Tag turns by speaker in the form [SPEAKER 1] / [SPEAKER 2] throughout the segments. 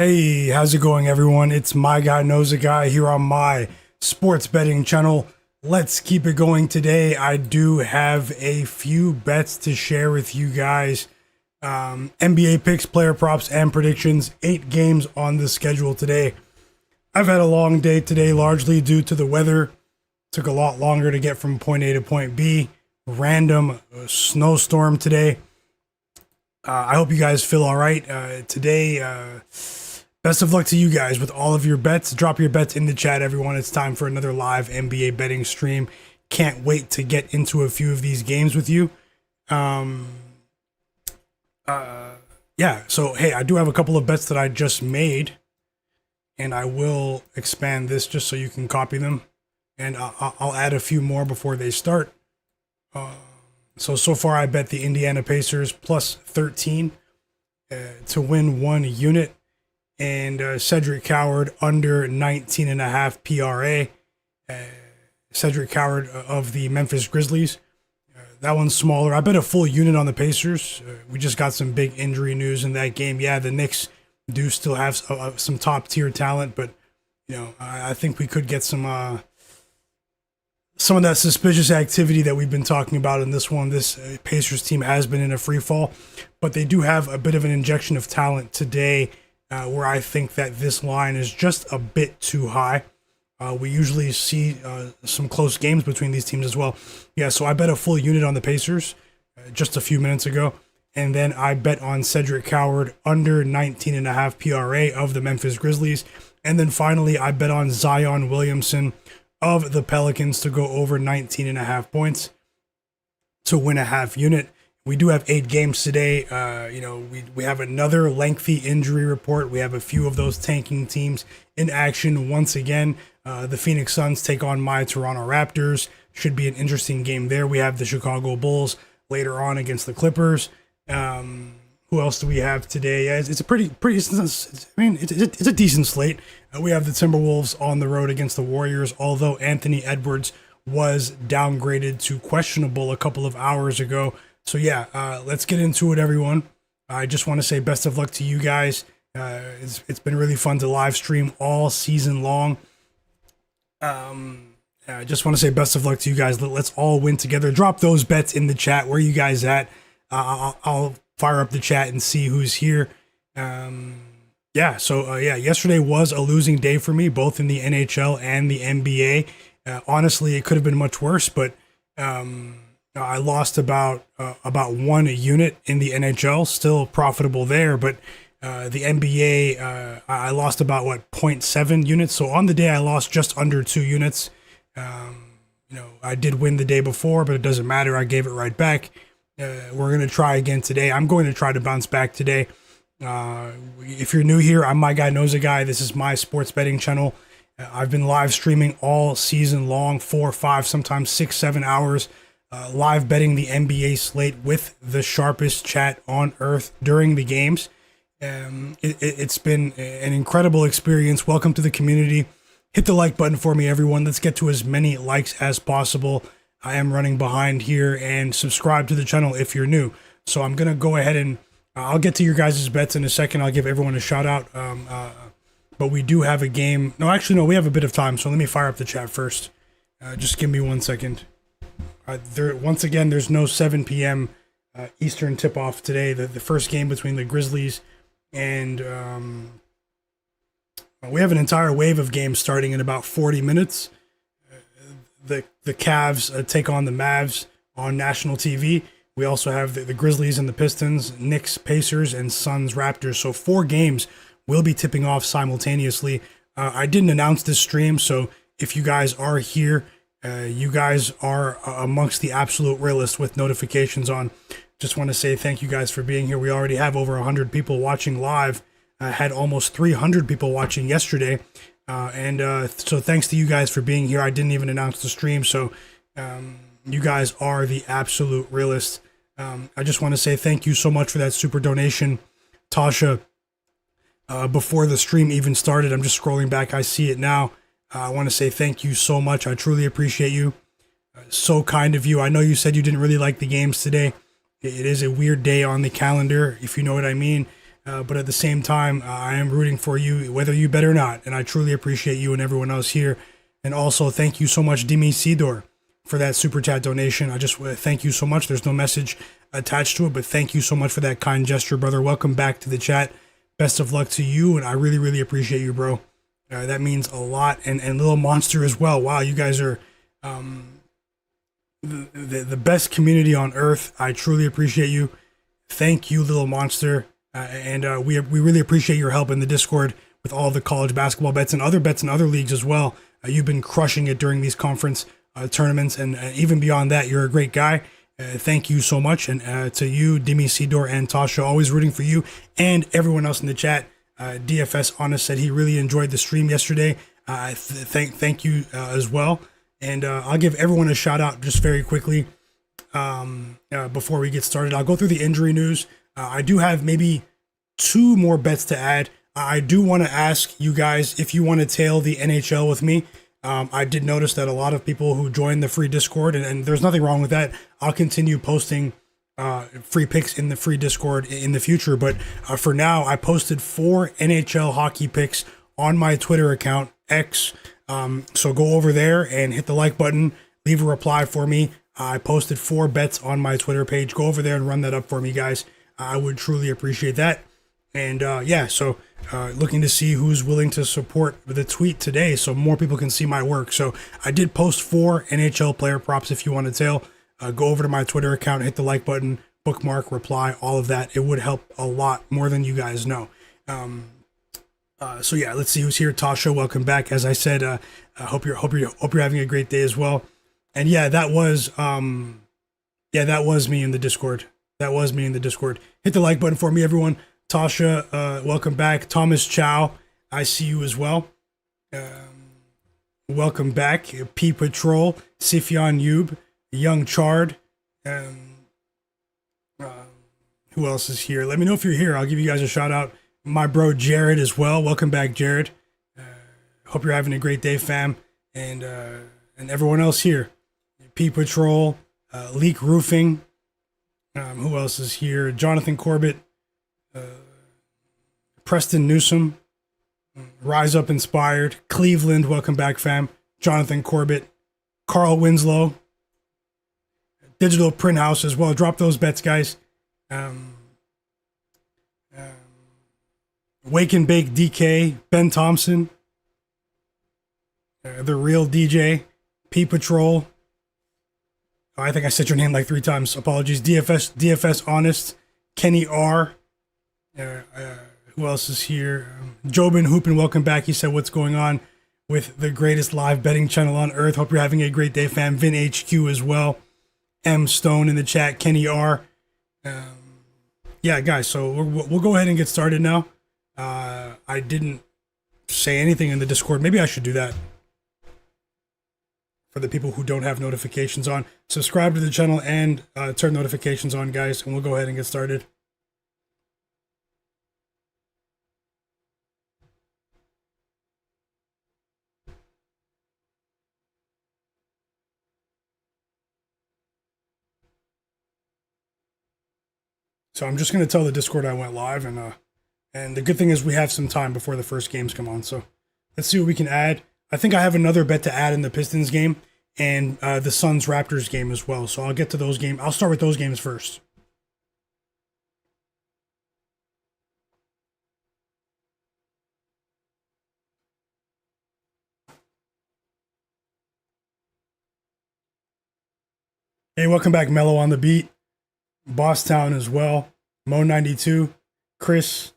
[SPEAKER 1] Hey, how's it going, everyone? It's Myguyknowsaguy here on my sports betting channel. Let's keep it going today. I do have a few bets to share with you guys. NBA picks, player props, and predictions. 8 games on the schedule today. I've had a long day today, largely due to the weather. Took a lot longer to get from point A to point B. Random snowstorm today. I hope you guys feel all right today. Best of luck to you guys with all of your bets. Drop your bets in the chat, everyone. It's time for another live NBA betting stream. Can't wait to get into a few of these games with you. Yeah, so hey, I do have a couple of bets that I just made, and I will expand this just so you can copy them, and I'll add a few more before they start. So far I bet the Indiana Pacers plus 13 to win 1 unit. And Cedric Coward under 19.5 PRA. Cedric Coward of the Memphis Grizzlies. That one's smaller. I bet a full unit on the Pacers. We just got some big injury news in that game. Yeah, the Knicks do still have some top tier talent, but you know, I think we could get some of that suspicious activity that we've been talking about in this one. This Pacers team has been in a free fall, but they do have a bit of an injection of talent today. Where I think that this line is just a bit too high. We usually see some close games between these teams as well. Yeah, so I bet a full unit on the Pacers just a few minutes ago. And then I bet on Cedric Coward under 19.5 PRA of the Memphis Grizzlies. And then finally, I bet on Zion Williamson of the Pelicans to go over 19.5 points to win a half unit. We do have 8 games today. We have another lengthy injury report. We have a few of those tanking teams in action once again. The Phoenix Suns take on my Toronto Raptors. Should be an interesting game there. We have the Chicago Bulls later on against the Clippers. Who else do we have today? Yeah, it's a pretty. It's a decent slate. We have the Timberwolves on the road against the Warriors. Although Anthony Edwards was downgraded to questionable a couple of hours ago. So yeah, let's get into it, everyone. I just want to say best of luck to you guys. It's been really fun to live stream all season long. I just want to say best of luck to you guys. Let's all win together. Drop those bets in the chat. Where are you guys at? I'll fire up the chat and see who's here. Yesterday was a losing day for me, both in the NHL and the NBA. Honestly, it could have been much worse, but I lost about 1 unit in the NHL, still profitable there, but the NBA, I lost about 0.7 units. So on the day, I lost just under 2 units. I did win the day before, but it doesn't matter. I gave it right back. We're going to try again today. I'm going to try to bounce back today. If you're new here, I'm Myguyknowsaguy. This is my sports betting channel. I've been live streaming all season long, 4, 5, sometimes 6, 7 hours. Live betting the NBA slate with the sharpest chat on earth during the games. It's been an incredible experience. Welcome to the community. Hit the like button for me, everyone. Let's get to as many likes as possible. I am running behind here, and subscribe to the channel if you're new. So I'm going to go ahead and I'll get to your guys' bets in a second. I'll give everyone a shout out. But we do have a game. No, we have a bit of time. So let me fire up the chat first. Just give me 1 second. Once again, there's no 7 p.m. Eastern tip-off today. The first game between the Grizzlies and we have an entire wave of games starting in about 40 minutes. The Cavs take on the Mavs on national TV. We also have the Grizzlies and the Pistons, Knicks, Pacers, and Suns, Raptors. So 4 games will be tipping off simultaneously. I didn't announce this stream, so if you guys are here, you guys are amongst the absolute realists with notifications on. Just want to say thank you guys for being here. We already have over 100 people watching live. Had almost 300 people watching yesterday. So thanks to you guys for being here. I didn't even announce the stream, so you guys are the absolute realists. I just want to say thank you so much for that super donation, Tasha. Before the stream even started, I'm just scrolling back. I see it now. I want to say thank you so much. I truly appreciate you. So kind of you. I know you said you didn't really like the games today. It is a weird day on the calendar, if you know what I mean. but at the same time, I am rooting for you, whether you bet or not. And I truly appreciate you and everyone else here. And also, thank you so much, Dimi Sidor, for that super chat donation. I just thank you so much. There's no message attached to it, but thank you so much for that kind gesture, brother. Welcome back to the chat. Best of luck to you, and I really, really appreciate you, bro. That means a lot. And Little Monster as well. Wow, you guys are the best community on earth. I truly appreciate you. Thank you, Little Monster. And we really appreciate your help in the Discord with all the college basketball bets and other leagues as well. You've been crushing it during these conference tournaments, and even beyond that, you're a great guy. Thank you so much. And to you, Dimi Sidor and Tasha, always rooting for you and everyone else in the chat. DFS Honest said he really enjoyed the stream yesterday. Thank you as well. And I'll give everyone a shout out just very quickly before we get started. I'll go through the injury news. I do have maybe 2 more bets to add. I do want to ask you guys if you want to tail the NHL with me. I did notice that a lot of people who joined the free Discord, and there's nothing wrong with that. I'll continue posting free picks in the free Discord in the future. But for now, I posted 4 NHL hockey picks on my Twitter account, X. So go over there and hit the like button, leave a reply for me. I posted 4 bets on my Twitter page. Go over there and run that up for me, guys. I would truly appreciate that. And so looking to see who's willing to support the tweet today so more people can see my work. So I did post 4 NHL player props if you want to tail. Go over to my Twitter account, hit the like button, bookmark, reply, all of that. It would help a lot more than you guys know. So yeah, let's see who's here. Tasha, welcome back. As I said, I hope you're having a great day as well. And yeah, that was me in the Discord. That was me in the Discord. Hit the like button for me, everyone. Tasha, welcome back. Thomas Chow, I see you as well. Welcome back. P Patrol, Sifyan Yub, Young Chard. Who else is here? Let me know if you're here. I'll give you guys a shout out. My bro Jared as well. Welcome back, Jared. Hope you're having a great day, fam. And everyone else here. P Patrol, Leak Roofing. Who else is here? Jonathan Corbett. Preston Newsom. Rise Up Inspired. Cleveland, welcome back, fam. Jonathan Corbett. Carl Winslow. Digital Print House as well. Drop those bets, guys. Wake and Bake DK, Ben Thompson, the real DJ, P Patrol. Oh, I think I said your name like 3 times. Apologies. DFS Honest, Kenny R. Who else is here? Jobin Hoopin, welcome back. He said, "What's going on with the greatest live betting channel on earth? Hope you're having a great day, fam." Vin HQ as well. M Stone in the chat. Kenny R. Yeah, guys. So we'll go ahead and get started now. I didn't say anything in the Discord. Maybe I should do that for the people who don't have notifications on. Subscribe to the channel and turn notifications on, guys, and we'll go ahead and get started. So I'm just going to tell the Discord I went live, and the good thing is we have some time before the first games come on. So let's see what we can add. I think I have another bet to add in the Pistons game and the Suns Raptors game as well. So I'll get to those games. I'll start with those games first. Hey, welcome back, Mellow on the Beat. Bosstown as well. Mo92, Chris.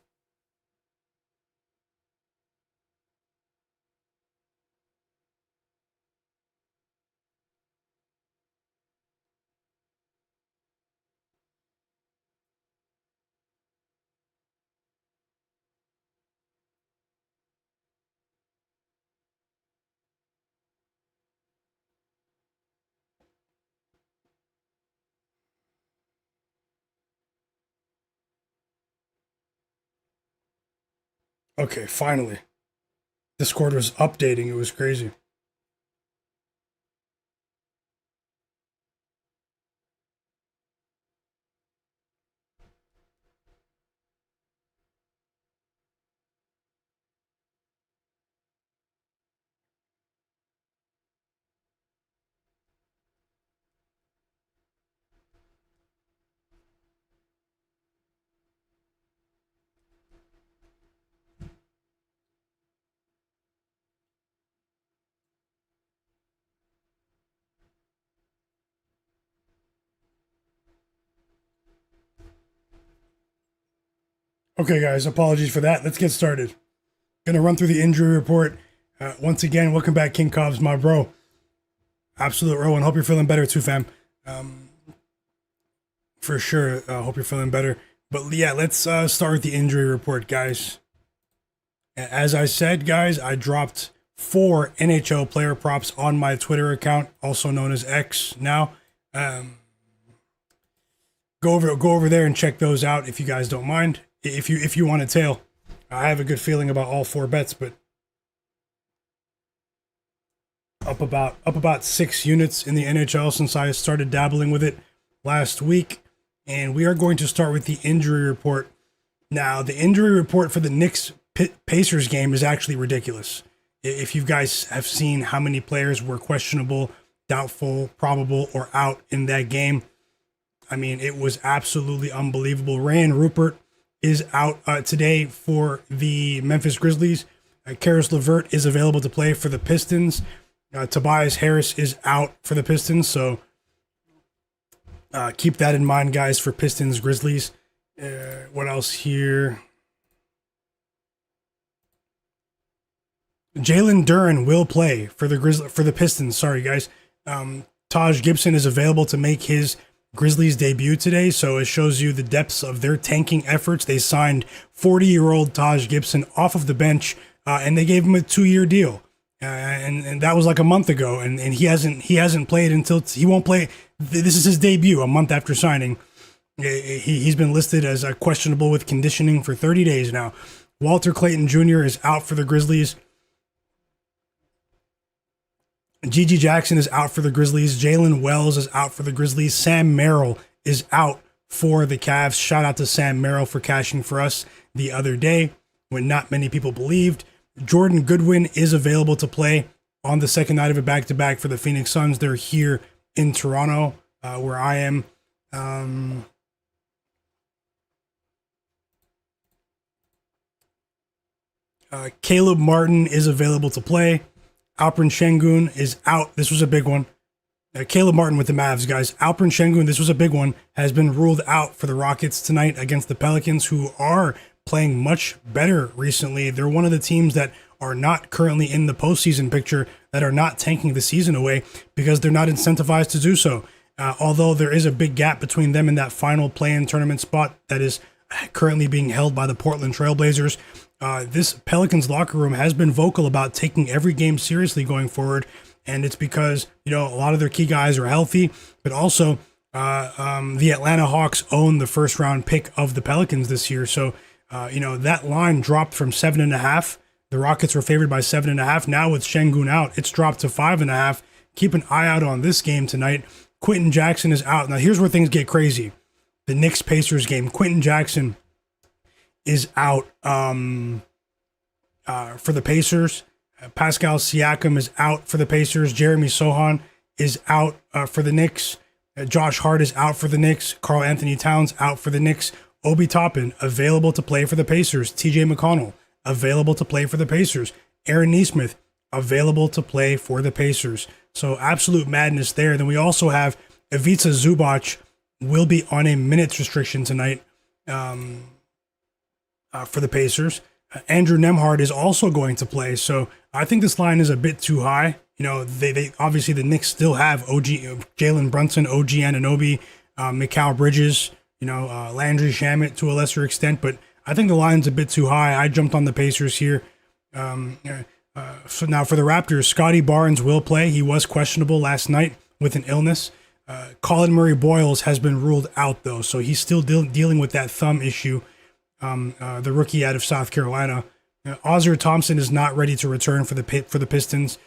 [SPEAKER 1] Okay, finally. Discord was updating. It was crazy. Okay, guys, apologies for that. Let's get started. Gonna run through the injury report. Once again, welcome back, King Cobbs, my bro. Absolute Rowan. Hope you're feeling better too, fam. For sure. Hope you're feeling better. But yeah, let's start with the injury report, guys. As I said, guys, I dropped 4 NHL player props on my Twitter account, also known as X now. Go over there and check those out if you guys don't mind. If you want to tail, I have a good feeling about all 4 bets, but up about 6 units in the NHL since I started dabbling with it last week. And we are going to start with the injury report. Now, the injury report for the Knicks Pacers game is actually ridiculous. If you guys have seen how many players were questionable, doubtful, probable, or out in that game, I mean, it was absolutely unbelievable. Ryan Rupert is out today for the Memphis Grizzlies. Karis LeVert is available to play for the Pistons. Tobias Harris is out for the Pistons, so keep that in mind, guys, for Pistons Grizzlies. What else here? Jalen Duren will play for the Pistons. Sorry, guys. Taj Gibson is available to make his Grizzlies debut today, so it shows you the depths of their tanking efforts. They signed 40-year-old Taj Gibson off of the bench, and they gave him a 2-year deal. And that was like a month ago, and he hasn't played until he won't play. This is his debut a month after signing. He's been listed as questionable with conditioning for 30 days now. Walter Clayton Jr. is out for the Grizzlies. Gigi Jackson is out for the Grizzlies. Jalen Wells is out for the Grizzlies. Sam Merrill is out for the Cavs. Shout out to Sam Merrill for cashing for us the other day when not many people believed. Jordan Goodwin is available to play on the second night of a back-to-back for the Phoenix Suns. They're here in Toronto, where I am. Caleb Martin is available to play. Alperen Şengün is out. This was a big one. Caleb Martin with the Mavs, guys. Alperen Şengün, this was a big one, has been ruled out for the Rockets tonight against the Pelicans, who are playing much better recently. They're one of the teams that are not currently in the postseason picture, that are not tanking the season away because they're not incentivized to do so. Although there is a big gap between them and that final play-in tournament spot that is currently being held by the Portland Trailblazers. This Pelicans locker room has been vocal about taking every game seriously going forward, and it's because, a lot of their key guys are healthy, but also the Atlanta Hawks own the first round pick of the Pelicans this year. So, that line dropped from 7.5. The Rockets were favored by 7.5. Now with Şengün out, it's dropped to 5.5. Keep an eye out on this game tonight. Quentin Jackson is out. Now here's where things get crazy. The Knicks Pacers game. Quentin Jackson is out for the Pacers. Pascal Siakam is out for the Pacers. Jeremy Sohan is out for the Knicks. Josh Hart is out for the Knicks. Karl-Anthony Towns out for the Knicks. Obi Toppin available to play for the Pacers. TJ McConnell available to play for the Pacers. Aaron Nesmith available to play for the Pacers. So absolute madness there. Then we also have Ivica Zubac will be on a minutes restriction tonight for the Pacers. Andrew Nembhard is also going to play. So I think this line is a bit too high. They obviously, the Knicks still have Jalen Brunson, OG Anunoby, Mikal Bridges, Landry Shamet to a lesser extent, but I think the line's a bit too high. I jumped on the Pacers here. So now for the Raptors, Scottie Barnes will play. He was questionable last night with an illness. Colin Murray-Boyles has been ruled out, though, so he's still dealing with that thumb issue, the rookie out of South Carolina. Ozzer Thompson is not ready to return for the Pistons.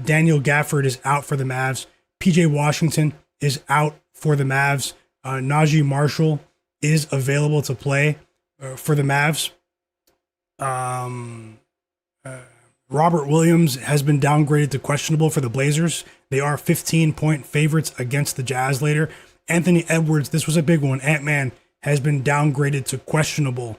[SPEAKER 1] Daniel Gafford is out for the Mavs. PJ Washington is out for the Mavs. Najee Marshall is available to play for the Mavs. Robert Williams has been downgraded to questionable for the Blazers. They are 15-point favorites against the Jazz later. Anthony Edwards, this was a big one. Ant-Man has been downgraded to questionable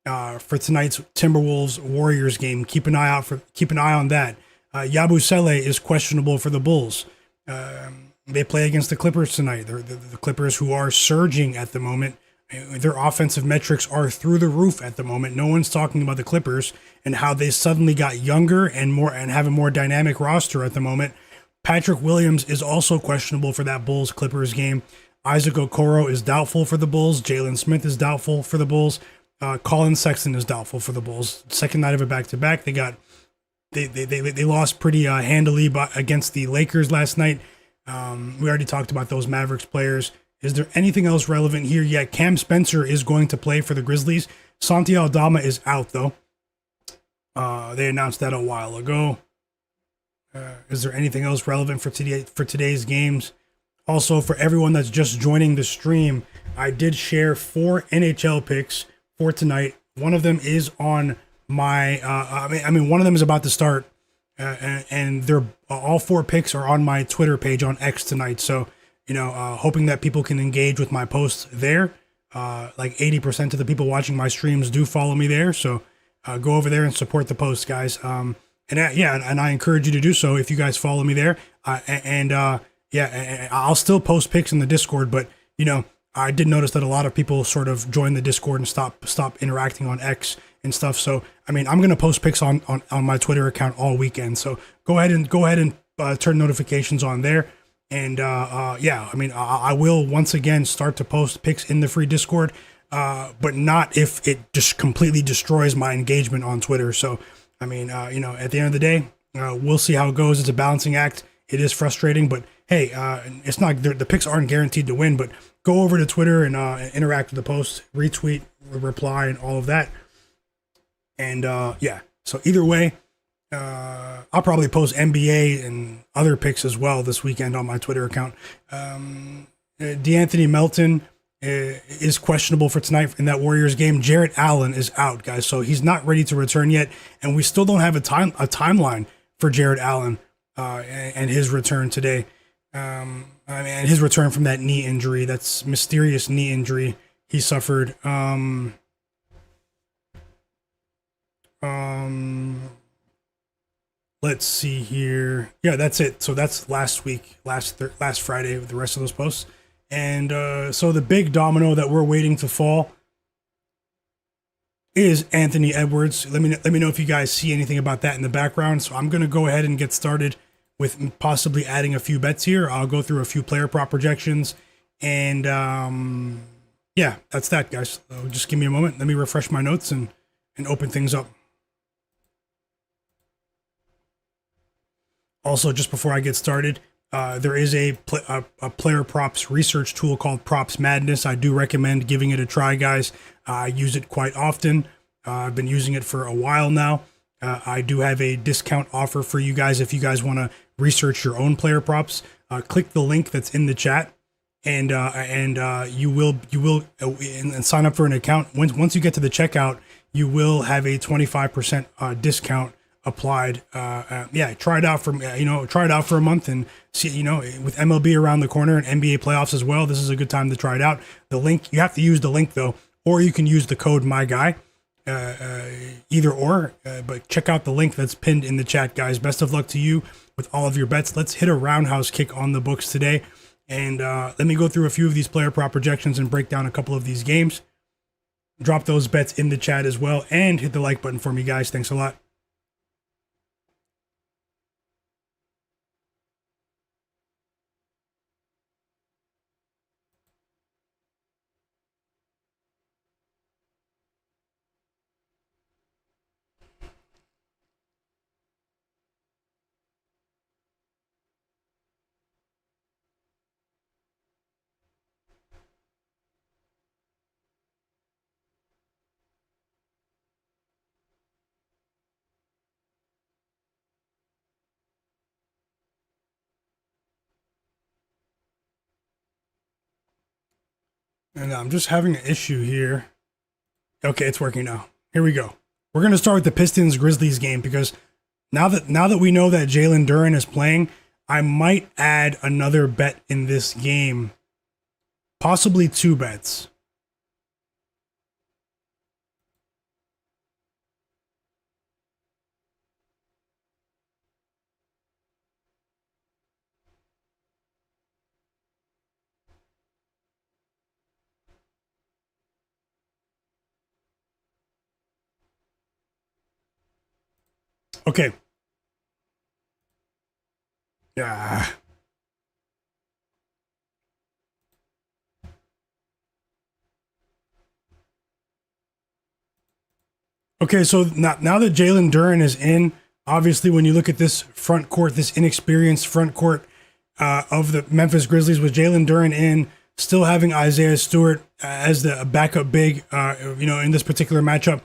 [SPEAKER 1] for tonight's Timberwolves Warriors game. Keep an eye on that. Yabusele is questionable for the Bulls. They play against the Clippers tonight. The Clippers, who are surging at the moment, Their offensive metrics are through the roof at the moment. No one's talking about the Clippers and how they suddenly got younger and more and have a more dynamic roster at the moment. Patrick Williams is also questionable for that Bulls Clippers game. Isaac Okoro is doubtful for the Bulls. Jalen Smith is doubtful for the Bulls. Colin Sexton is doubtful for the Bulls. Second night of a back-to-back. They lost pretty handily against the Lakers last night. We already talked about those Mavericks players. Is there anything else relevant here yet? Cam Spencer is going to play for the Grizzlies. Santi Aldama is out, though. They announced that a while ago. Is there anything else relevant for today's games? Also, for everyone that's just joining the stream, I did share 4 NHL picks for tonight. One of them is on my. One of them is about to start, and they're all 4 picks are on my Twitter page on X tonight. So, hoping that people can engage with my posts there. Like 80% of the people watching my streams do follow me there. So, go over there and support the posts, guys. And I encourage you to do so if you guys follow me there. And I'll still post pics in the Discord, but I did notice that a lot of people sort of join the Discord and stop interacting on X and stuff. So I'm gonna post pics on my Twitter account all weekend. So go ahead and turn notifications on there. And I will once again start to post pics in the free Discord, but not if it just completely destroys my engagement on Twitter. So at the end of the day, we'll see how it goes. It's a balancing act. It is frustrating, but hey, it's not the picks aren't guaranteed to win. But go over to Twitter and interact with the post, retweet, reply, and all of that. And so either way, I'll probably post NBA and other picks as well this weekend on my Twitter account. DeAnthony Melton is questionable for tonight in that Warriors game. Jarrett Allen is out, guys, so he's not ready to return yet, and we still don't have a timeline for Jarrett Allen and his return today. His return from that knee injury, that's mysterious knee injury he suffered. Let's see here. Yeah, that's it. So that's last week, last Friday with the rest of those posts. And so the big domino that we're waiting to fall is Anthony Edwards. Let me know if you guys see anything about that in the background. So I'm going to go ahead and get started with possibly adding a few bets here. I'll go through a few player prop projections. And that's that, guys. So just give me a moment. Let me refresh my notes and open things up. Also, just before I get started, there is a player props research tool called Props Madness. I do recommend giving it a try, guys. I use it quite often. I've been using it for a while now. I do have a discount offer for you guys if you guys want to research your own player props. Click the link that's in the chat, and you will sign up for an account. Once you get to the checkout, you will have a 25% discount applied. Try it out for a month and see, with MLB around the corner and NBA playoffs as well, this is a good time to try it out. The link, you have to use the link though, or you can use the code MyGuy, either or, but check out the link that's pinned in the chat, guys. Best of luck to you with all of your bets. Let's hit a roundhouse kick on the books today. And let me go through a few of these player prop projections and break down a couple of these games. Drop those bets in the chat as well and hit the like button for me, guys. Thanks a lot. And I'm just having an issue here. Okay, it's working now. Here we go. We're going to start with the Pistons-Grizzlies game because now that we know that Jalen Duren is playing, I might add another bet in this game. Possibly 2 bets. Okay. Yeah. Okay, so now that Jalen Duren is in, obviously when you look at this front court, this inexperienced front court of the Memphis Grizzlies with Jalen Duren in, still having Isaiah Stewart as the backup big, in this particular matchup,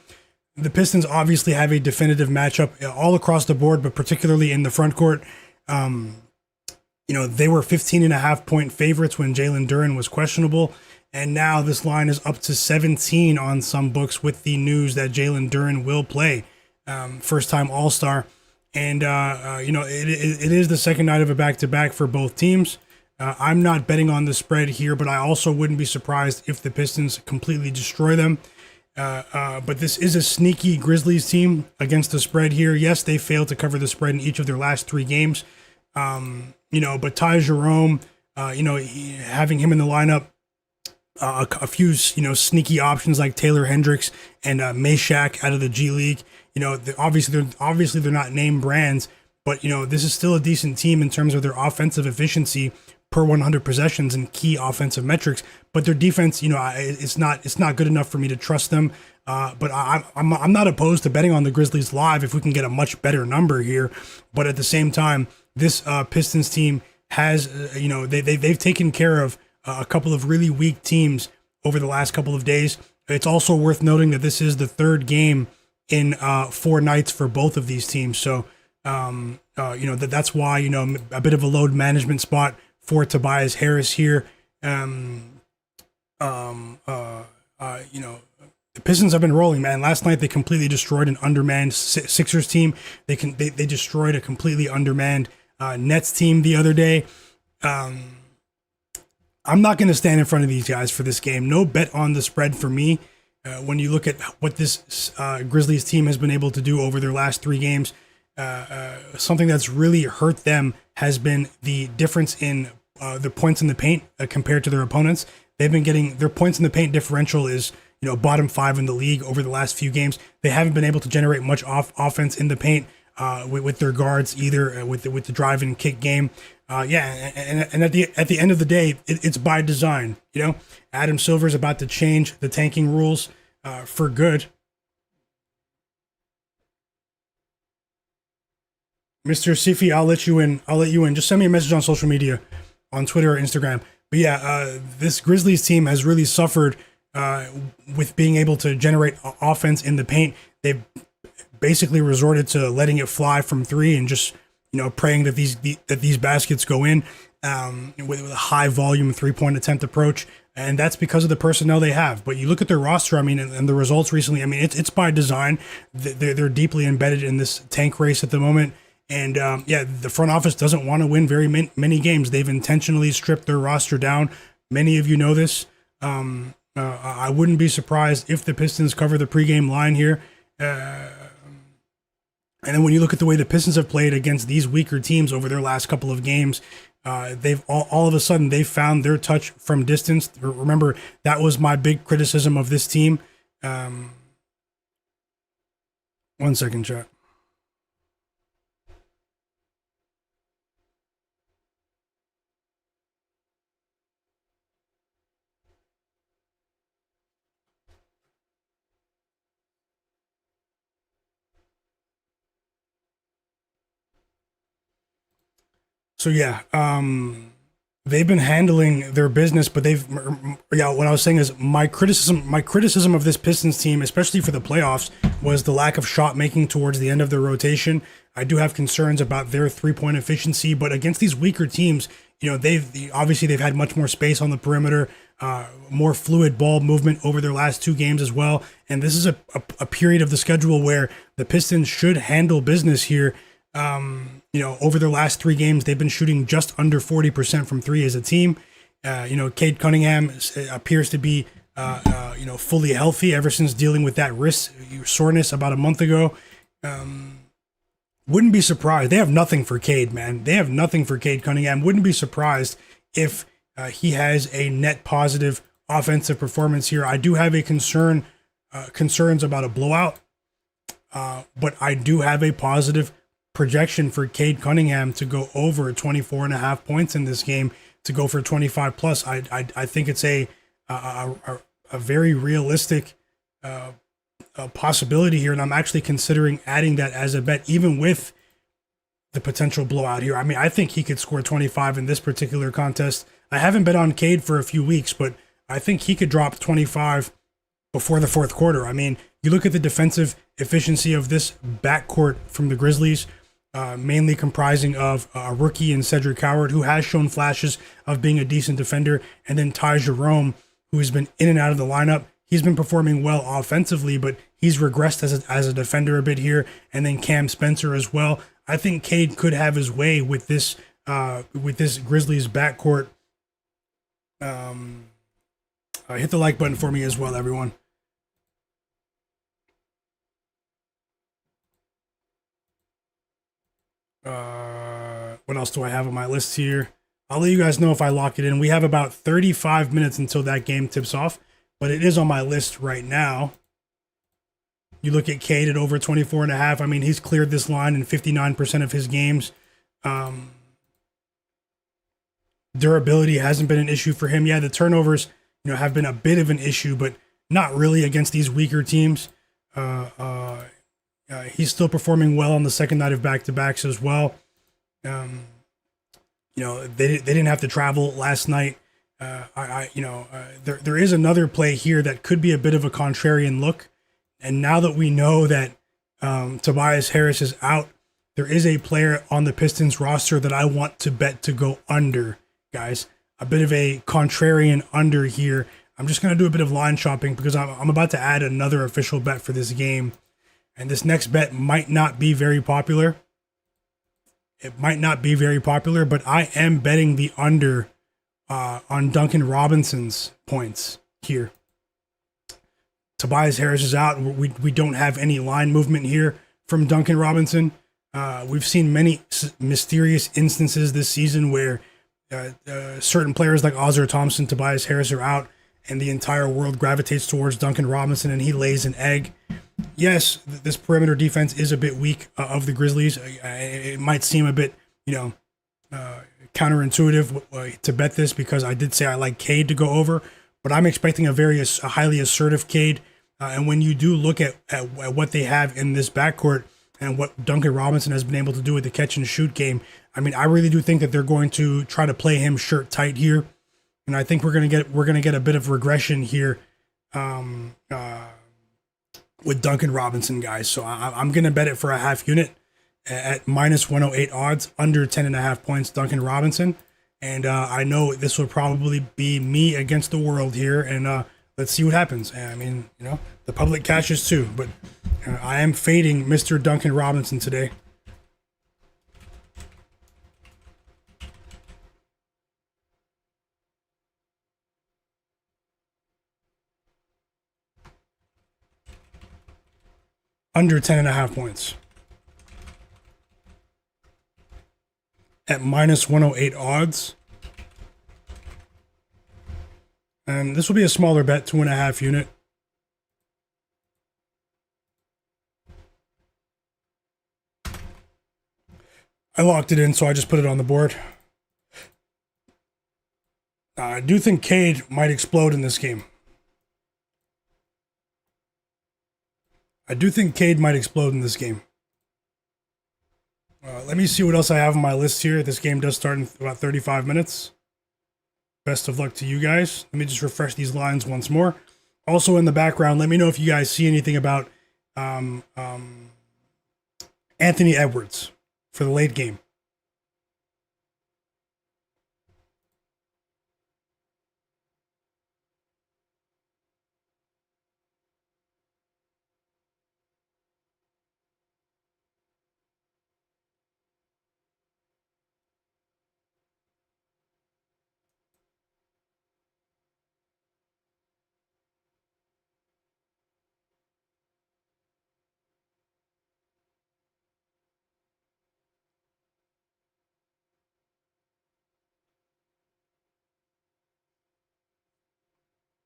[SPEAKER 1] the Pistons obviously have a definitive matchup all across the board, but particularly in the front court. They were 15.5-point favorites when Jalen Duren was questionable. And now this line is up to 17 on some books with the news that Jalen Duren will play. First-time All-Star. And, it is the second night of a back-to-back for both teams. I'm not betting on the spread here, but I also wouldn't be surprised if the Pistons completely destroy them. But this is a sneaky Grizzlies team against the spread here. Yes, they failed to cover the spread in each of their last 3 games. But Ty Jerome, having him in the lineup, a few, sneaky options like Taylor Hendricks and Meshack out of the G League. Obviously they're not name brands, but this is still a decent team in terms of their offensive efficiency per 100 possessions and key offensive metrics. But their defense, it's not good enough for me to trust them. But I'm not opposed to betting on the Grizzlies live if we can get a much better number here. But at the same time, this Pistons team has, they've taken care of a couple of really weak teams over the last couple of days. It's also worth noting that this is the third game in 4 nights for both of these teams. So, that's why, a bit of a load management spot for Tobias Harris here. The Pistons have been rolling, man. Last night they completely destroyed an undermanned Sixers team. They destroyed a completely undermanned Nets team the other day. I'm not going to stand in front of these guys for this game. No bet on the spread for me. When you look at what this Grizzlies team has been able to do over their last 3 games, something that's really hurt them has been the difference in the points in the paint compared to their opponents. They've been getting their points in the paint differential is bottom 5 in the league over the last few games. They haven't been able to generate much offense in the paint with their guards either, with the drive and kick game. And at the end of the day, it's by design. Adam Silver's about to change the tanking rules for good. Mr. Sifi, I'll let you in. Just send me a message on social media, on Twitter or Instagram. But yeah, this Grizzlies team has really suffered with being able to generate offense in the paint. They've basically resorted to letting it fly from 3 and just praying that these baskets go in with a high volume 3-point attempt approach, and that's because of the personnel they have. But you look at their roster, and the results recently. It's by design. They're deeply embedded in this tank race at the moment, and the front office doesn't want to win very many games. They've intentionally stripped their roster down. Many of you know this. I wouldn't be surprised if the Pistons cover the pregame line here. And then when you look at the way the Pistons have played against these weaker teams over their last couple of games, they've all of a sudden they've found their touch from distance. Remember, that was my big criticism of this team. 1 second, chat. So yeah, they've been handling their business, but what I was saying is my criticism of this Pistons team, especially for the playoffs, was the lack of shot making towards the end of their rotation. I do have concerns about their 3-point efficiency, but against these weaker teams, they've had much more space on the perimeter, more fluid ball movement over their last 2 games as well. And this is a period of the schedule where the Pistons should handle business here. Over their last 3 games, they've been shooting just under 40% from 3 as a team. Cade Cunningham appears to be, fully healthy ever since dealing with that wrist soreness about a month ago. Wouldn't be surprised. They have nothing for Cade, man. They have nothing for Cade Cunningham. Wouldn't be surprised if he has a net positive offensive performance here. I do have concerns about a blowout. But I do have a positive projection for Cade Cunningham to go over 24.5 points in this game, to go for 25 plus. I think it's a very realistic possibility here, and I'm actually considering adding that as a bet, even with the potential blowout here. I mean, I think he could score 25 in this particular contest. I haven't bet on Cade for a few weeks, but I think he could drop 25 before the fourth quarter. I mean, you look at the defensive efficiency of this backcourt from the Grizzlies, mainly comprising of a rookie in Cedric Howard, who has shown flashes of being a decent defender, and then Ty Jerome, who has been in and out of the lineup. He's been performing well offensively, but he's regressed as a defender a bit here, and then Cam Spencer as well. I think Cade could have his way with this Grizzlies backcourt. Hit the like button for me as well, everyone. What else do I have on my list here? I'll let you guys know if I lock it in. We have about 35 minutes until that game tips off, but it is on my list right now. You look at Cade at over 24.5. I mean, he's cleared this line in 59% of his games. Durability hasn't been an issue for him. Yeah, the turnovers, have been a bit of an issue, but not really against these weaker teams. He's still performing well on the second night of back-to-backs as well. They didn't have to travel last night. There is another play here that could be a bit of a contrarian look. And now that we know that Tobias Harris is out, there is a player on the Pistons roster that I want to bet to go under, guys. A bit of a contrarian under here. I'm just going to do a bit of line shopping because I'm about to add another official bet for this game. And this next bet might not be very popular. It might not be very popular, but I am betting the under on Duncan Robinson's points here. Tobias Harris is out. We don't have any line movement here from Duncan Robinson. We've seen many mysterious instances this season where certain players like Ozar Thompson, Tobias Harris are out, and the entire world gravitates towards Duncan Robinson, and he lays an egg. Yes, this perimeter defense is a bit weak of the Grizzlies. It might seem a bit, counterintuitive to bet this because I did say I like Cade to go over, but I'm expecting a highly assertive Cade. And when you do look at what they have in this backcourt and what Duncan Robinson has been able to do with the catch and shoot game, I mean, I really do think that they're going to try to play him shirt tight here, and I think we're gonna get a bit of regression here with Duncan Robinson, guys. So I'm gonna bet it for a half unit at minus 108 odds, under 10.5 points. Duncan Robinson, and I know this will probably be me against the world here, and let's see what happens. I mean, the public cashes too, but I am fading Mr. Duncan Robinson today. Under 10.5 points. At minus 108 odds. And this will be a smaller bet, 2.5 unit. I locked it in, so I just put it on the board. I do think Cade might explode in this game. Let me see what else I have on my list here. This game does start in about 35 minutes. Best of luck to you guys. Let me just refresh these lines once more. Also in the background, let me know if you guys see anything about Anthony Edwards for the late game.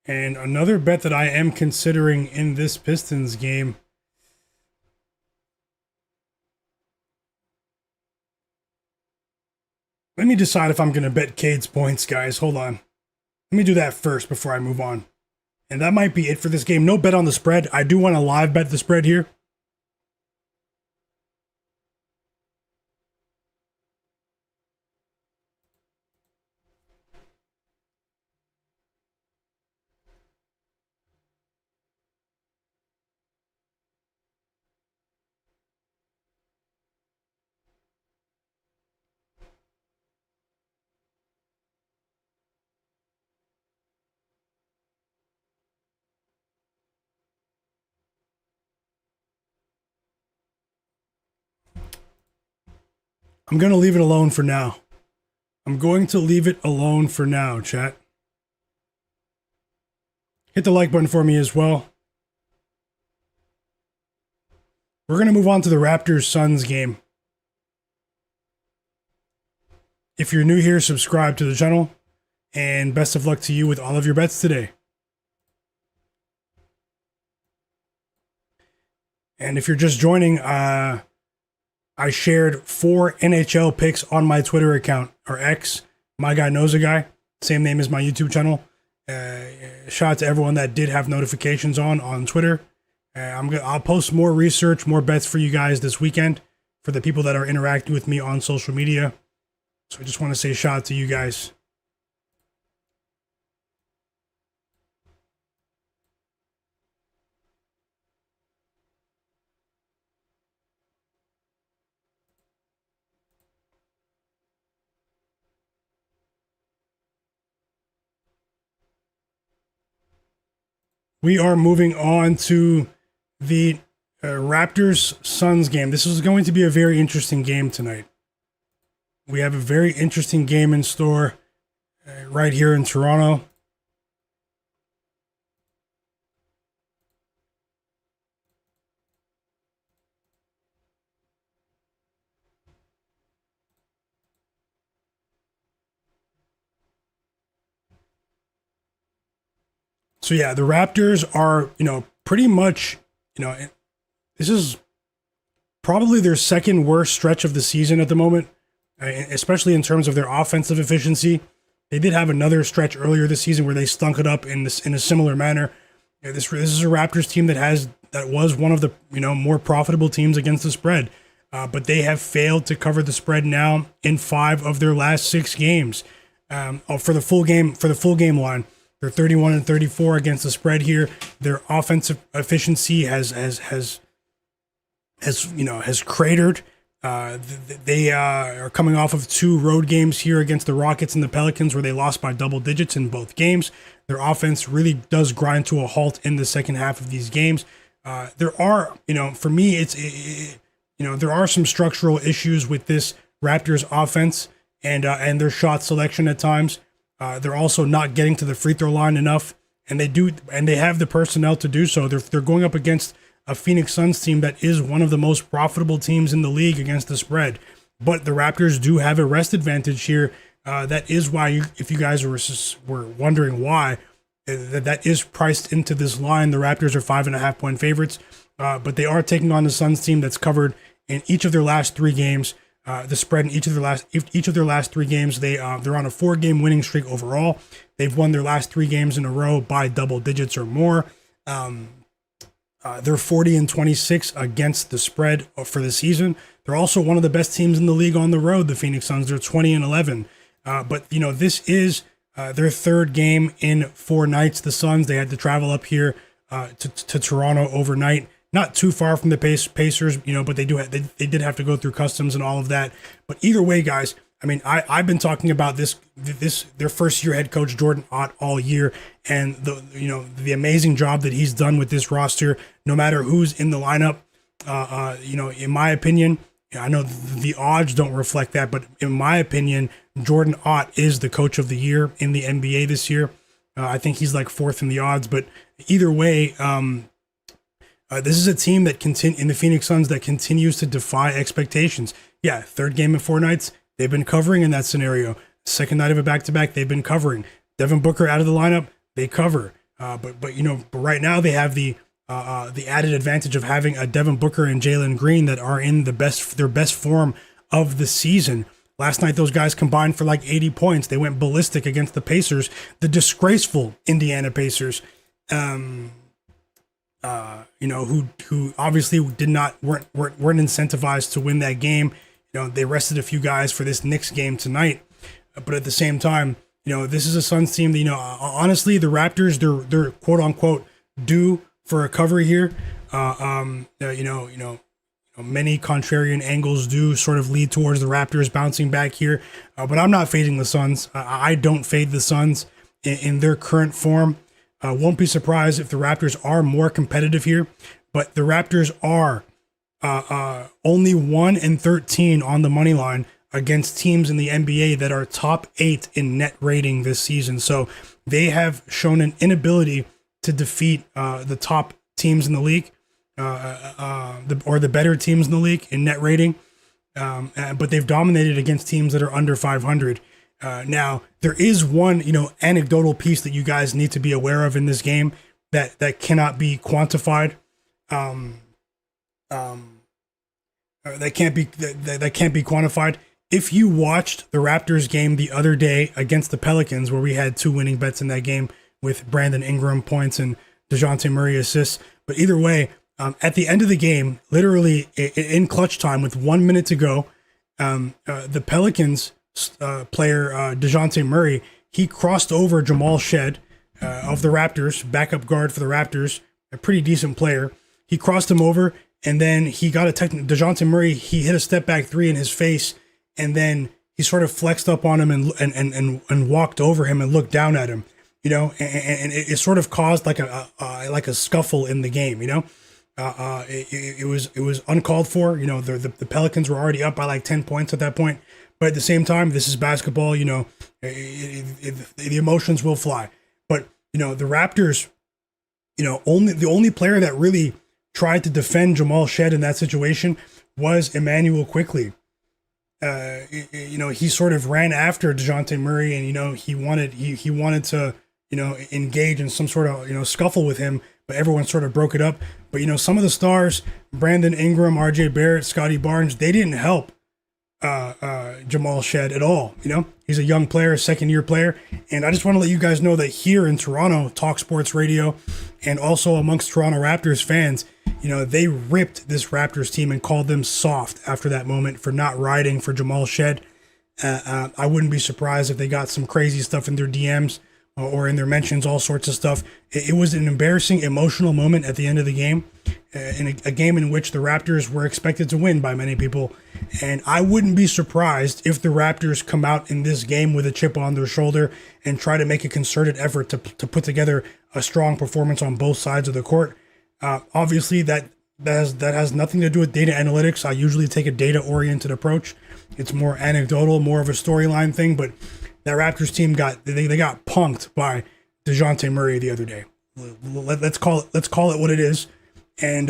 [SPEAKER 1] And another bet that I am considering in this Pistons game, Let me decide if I'm going to bet Cade's points, guys. Hold on. Let me do that first before I move on. And that might be it for this game. No bet on the spread. I do want to live bet the spread here. I'm going to leave it alone for now. I'm going to leave it alone for now, chat. Hit the like button for me as well. We're going to move on to the Raptors-Suns game. If you're new here, subscribe to the channel. And best of luck to you with all of your bets today. And if you're just joining, I shared 4 NHL picks on my Twitter account, or X, Myguyknowsaguy, same name as my YouTube channel. Shout out to everyone that did have notifications on Twitter. I'll post more research, more bets for you guys this weekend for the people that are interacting with me on social media. So I just want to say shout out to you guys. We are moving on to the Raptors-Suns game. This is going to be a very interesting game tonight. We have a very interesting game in store right here in Toronto. So yeah, the Raptors are, pretty much, this is probably their second worst stretch of the season at the moment, especially in terms of their offensive efficiency. They did have another stretch earlier this season where they stunk it up in a similar manner. This is a Raptors team that was one of the more profitable teams against the spread, but they have failed to cover the spread now in 5 of their last 6 games. For the full game line. They're 31-34 against the spread here. Their offensive efficiency has cratered. They are coming off of 2 road games here against the Rockets and the Pelicans, where they lost by double digits in both games. Their offense really does grind to a halt in the second half of these games. There are, for me, there are some structural issues with this Raptors offense and their shot selection at times. They're also not getting to the free throw line enough, and they have the personnel to do so. They're going up against a Phoenix Suns team that is one of the most profitable teams in the league against the spread. But the Raptors do have a rest advantage here. That is why, if you guys were wondering why, that is priced into this line. The Raptors are 5.5 point favorites, but they are taking on the Suns team that's covered in each of their last 3 games. The spread in each of their last 3 games, they're on a 4-game winning streak overall. They've won their last 3 games in a row by double digits or more. They're 40-26 against the spread for the season. They're also one of the best teams in the league on the road. The Phoenix Suns, they're 20-11. But this is their 3rd game in 4 nights. The Suns, they had to travel up here to Toronto overnight. Not too far from the Pacers, but they did have to go through customs and all of that. But either way, guys, I mean, I've been talking about their first year head coach Jordan Ott all year, and the amazing job that he's done with this roster, no matter who's in the lineup. In my opinion, I know the odds don't reflect that, but in my opinion, Jordan Ott is the coach of the year in the NBA this year. I think he's like 4th in the odds, but either way, this is a team that in the Phoenix Suns that continues to defy expectations. Yeah, 3rd game in 4 nights, they've been covering in that scenario. 2nd night of a back-to-back, they've been covering. Devin Booker out of the lineup, they cover. But right now they have the added advantage of having a Devin Booker and Jalen Green that are in their best form of the season. Last night, those guys combined for like 80 points. They went ballistic against the Pacers, the disgraceful Indiana Pacers, who obviously weren't incentivized to win that game. They rested a few guys for this Knicks game tonight, but at the same time, this is a Suns team that, honestly, the Raptors, they're quote unquote due for recovery here. Many contrarian angles do sort of lead towards the Raptors bouncing back here, but I'm not fading the Suns. I don't fade the Suns in their current form. Won't be surprised if the Raptors are more competitive here, but the Raptors are only 1-13 on the money line against teams in the NBA that are top 8 in net rating this season. So they have shown an inability to defeat the top teams in the league. The better teams in the league in net rating, but they've dominated against teams that are under 500. Now there is one, anecdotal piece that you guys need to be aware of in this game that cannot be quantified. That can't be quantified. If you watched the Raptors game the other day against the Pelicans, where we had 2 winning bets in that game with Brandon Ingram points and Dejounte Murray assists, but either way. At the end of the game, literally in clutch time with 1 minute to go, the Pelicans player Dejounte Murray, he crossed over Jamal Shead of the Raptors, backup guard for the Raptors, a pretty decent player. He crossed him over, and then he got a Dejounte Murray, he hit a step back 3 in his face, and then he sort of flexed up on him and walked over him and looked down at him, and it sort of caused like a scuffle in the game, It was uncalled for. The Pelicans were already up by like 10 points at that point. But at the same time, this is basketball. The emotions will fly. But the Raptors, the only player that really tried to defend Jamal Shead in that situation was Emmanuel Quickley. He sort of ran after Dejounte Murray, and he wanted to engage in some sort of scuffle with him. But everyone sort of broke it up. But, some of the stars, Brandon Ingram, RJ Barrett, Scottie Barnes, they didn't help Jamal Shead at all. He's a young player, second-year player. And I just want to let you guys know that here in Toronto, Talk Sports Radio, and also amongst Toronto Raptors fans, they ripped this Raptors team and called them soft after that moment for not riding for Jamal Shead. I wouldn't be surprised if they got some crazy stuff in their DMs or in their mentions, all sorts of stuff. It was an embarrassing, emotional moment at the end of the game, in a game in which the Raptors were expected to win by many people. And I wouldn't be surprised if the Raptors come out in this game with a chip on their shoulder and try to make a concerted effort to put together a strong performance on both sides of the court. Obviously, that has nothing to do with data analytics. I usually take a data-oriented approach. It's more anecdotal, more of a storyline thing, but that Raptors team got punked by Dejounte Murray the other day. Let's call it what it is. And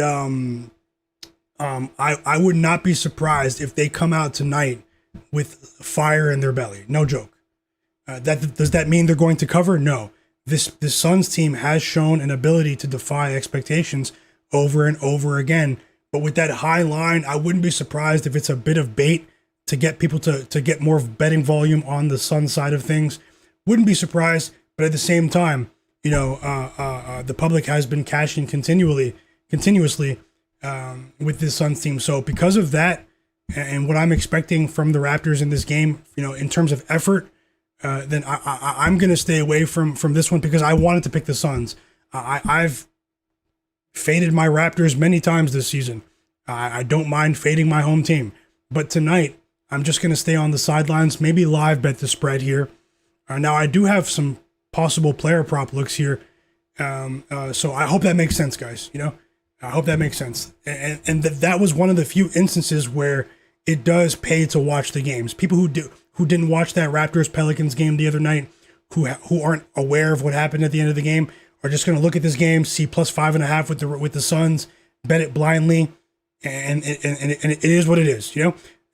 [SPEAKER 1] I would not be surprised if they come out tonight with fire in their belly. No joke. Does that mean they're going to cover? No. This Suns team has shown an ability to defy expectations over and over again. But with that high line, I wouldn't be surprised if it's a bit of bait to get people to get more betting volume on the Suns side of things. Wouldn't be surprised, but at the same time, the public has been cashing continuously with this Suns team. So because of that, and what I'm expecting from the Raptors in this game, in terms of effort, then I'm going to stay away from this one because I wanted to pick the Suns. I've faded my Raptors many times this season. I don't mind fading my home team, but tonight, I'm just going to stay on the sidelines, maybe live bet the spread here. Now, I do have some possible player prop looks here. So I hope that makes sense, guys. I hope that makes sense. And that was one of the few instances where it does pay to watch the games. People who didn't watch that Raptors-Pelicans game the other night, who aren't aware of what happened at the end of the game, are just going to look at this game, see plus 5.5 with the Suns, bet it blindly, and it is what it is,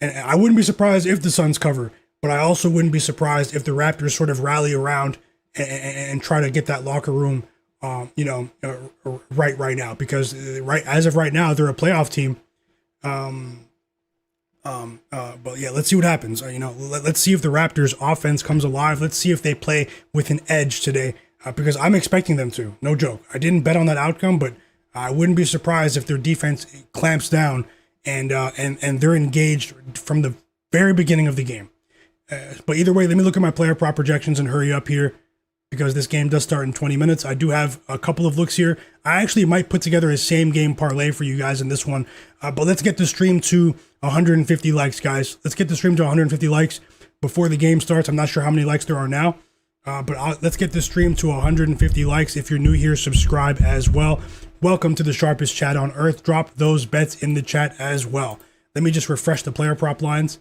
[SPEAKER 1] And I wouldn't be surprised if the Suns cover, but I also wouldn't be surprised if the Raptors sort of rally around and try to get that locker room, right now. Because as of right now, they're a playoff team. But yeah, let's see what happens. Let's see if the Raptors offense comes alive. Let's see if they play with an edge today, because I'm expecting them to. No joke. I didn't bet on that outcome, but I wouldn't be surprised if their defense clamps down and they're engaged from the very beginning of the game. But either way, let me look at my player prop projections and hurry up here, because this game does start in 20 minutes. I do have a couple of looks here. I actually might put together a same game parlay for you guys in this one. But let's get the stream to 150 likes, guys. Let's get the stream to 150 likes before the game starts. I'm not sure how many likes there are now, let's get the stream to 150 likes. If you're new here, subscribe as well. Welcome to the sharpest chat on earth. Drop those bets in the chat as well. Let me just refresh the player prop lines.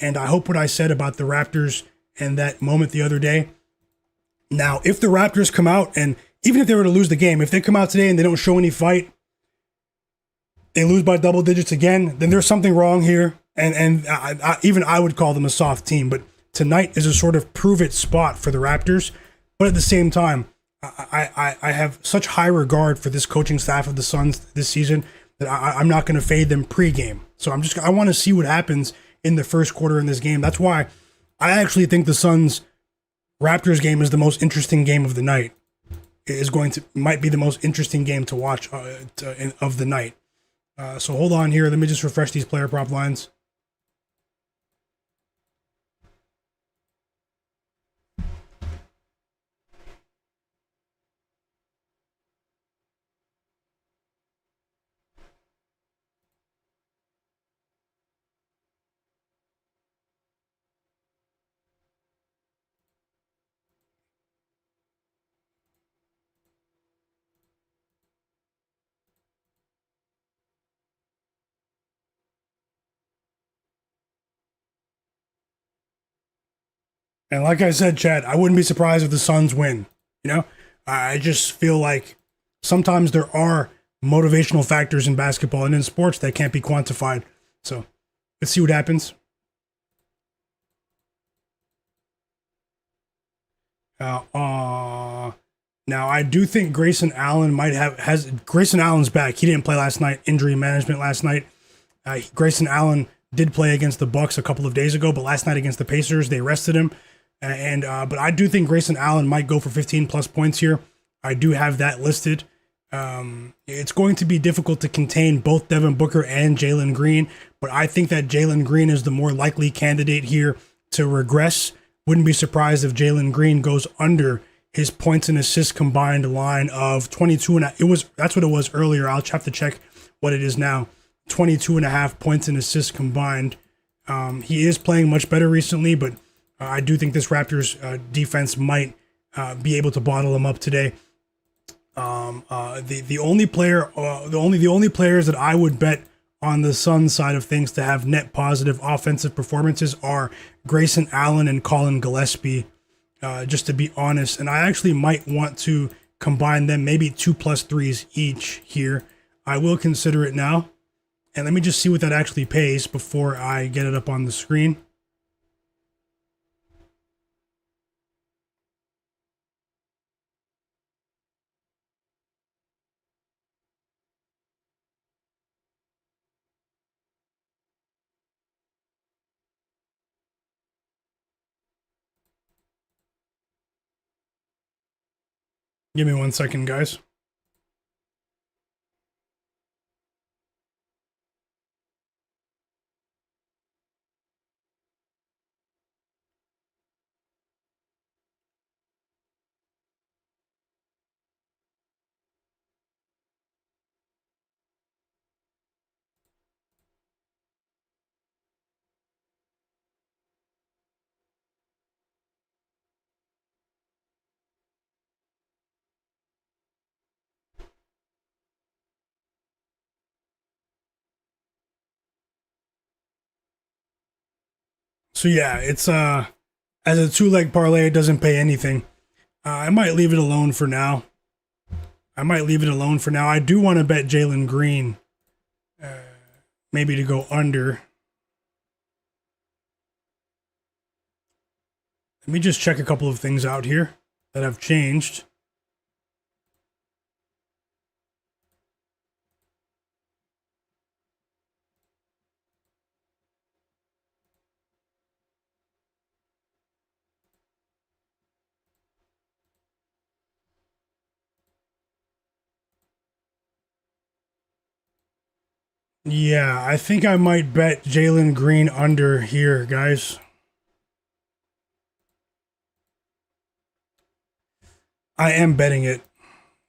[SPEAKER 1] And I hope what I said about the Raptors and that moment the other day. Now, if the Raptors come out, and even if they were to lose the game, if they come out today and they don't show any fight, they lose by double digits again, then there's something wrong here. And even I would call them a soft team. But tonight is a sort of prove-it spot for the Raptors. But at the same time, I have such high regard for this coaching staff of the Suns this season that I'm not going to fade them pregame. So I want to see what happens in the first quarter in this game. That's why I actually think the Suns Raptors game is the most interesting game of the night. Might be the most interesting game to watch of the night. So hold on here. Let me just refresh these player prop lines. And like I said, Chad, I wouldn't be surprised if the Suns win. I just feel like sometimes there are motivational factors in basketball and in sports that can't be quantified. So let's see what happens. Now I do think Grayson Allen Grayson Allen's back. He didn't play last night. Injury management last night. Grayson Allen did play against the Bucks a couple of days ago, but last night against the Pacers, they rested him. But I do think Grayson Allen might go for 15 plus points here. I do have that listed. It's going to be difficult to contain both Devin Booker and Jalen Green, but I think that Jalen Green is the more likely candidate here to regress. Wouldn't be surprised if Jalen Green goes under his points and assists combined line of 22 and that's what it was earlier. I'll have to check what it is now. 22 and a half points and assists combined. He is playing much better recently, but I do think this Raptors defense might be able to bottle him up today. The only players that I would bet on the Suns side of things to have net positive offensive performances are Grayson Allen and Colin Gillespie, just to be honest. And I actually might want to combine them, maybe 2+3s each here. I will consider it now. And let me just see what that actually pays before I get it up on the screen. Give me 1 second, guys. So yeah, it's as a 2-leg parlay, it doesn't pay anything. I might leave it alone for now. I do want to bet Jalen Green, maybe to go under. Let me just check a couple of things out here that have changed. Yeah, I think I might bet Jalen Green under here, guys. I am betting it.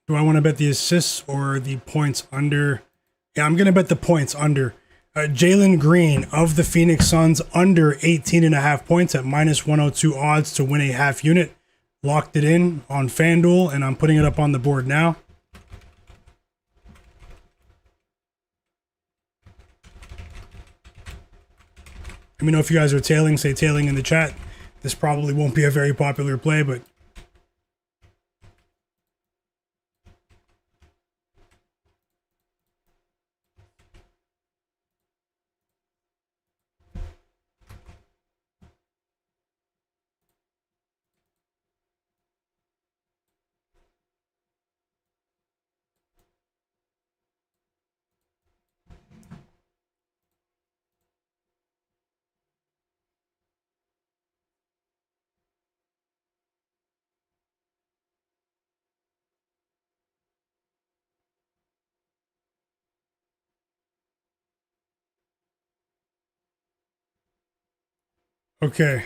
[SPEAKER 1] Do I want to bet the assists or the points under? Yeah, I'm going to bet the points under. Jalen Green of the Phoenix Suns under 18 and a half points at minus 102 odds to win a half unit. Locked it in on FanDuel, and I'm putting it up on the board now. Let me know if you guys are tailing. Say tailing in the chat. This probably won't be a very popular play, but okay.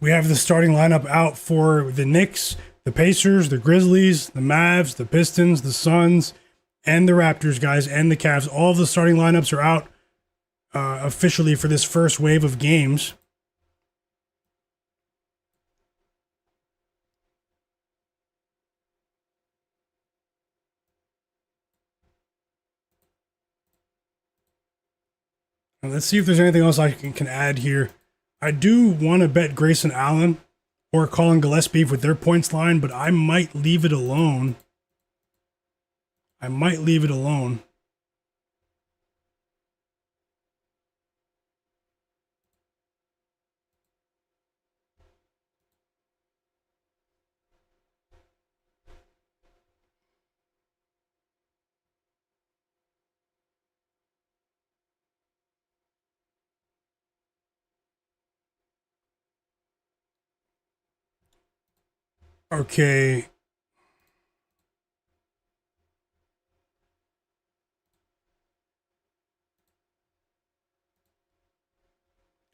[SPEAKER 1] We have the starting lineup out for the Knicks, the Pacers, the Grizzlies, the Mavs, the Pistons, the Suns, and the Raptors, guys, and the Cavs. All of the starting lineups are out officially for this first wave of games. Now, let's see if there's anything else I can add here. I do want to bet Grayson Allen or Colin Gillespie with their points line, but I might leave it alone. I might leave it alone. Okay.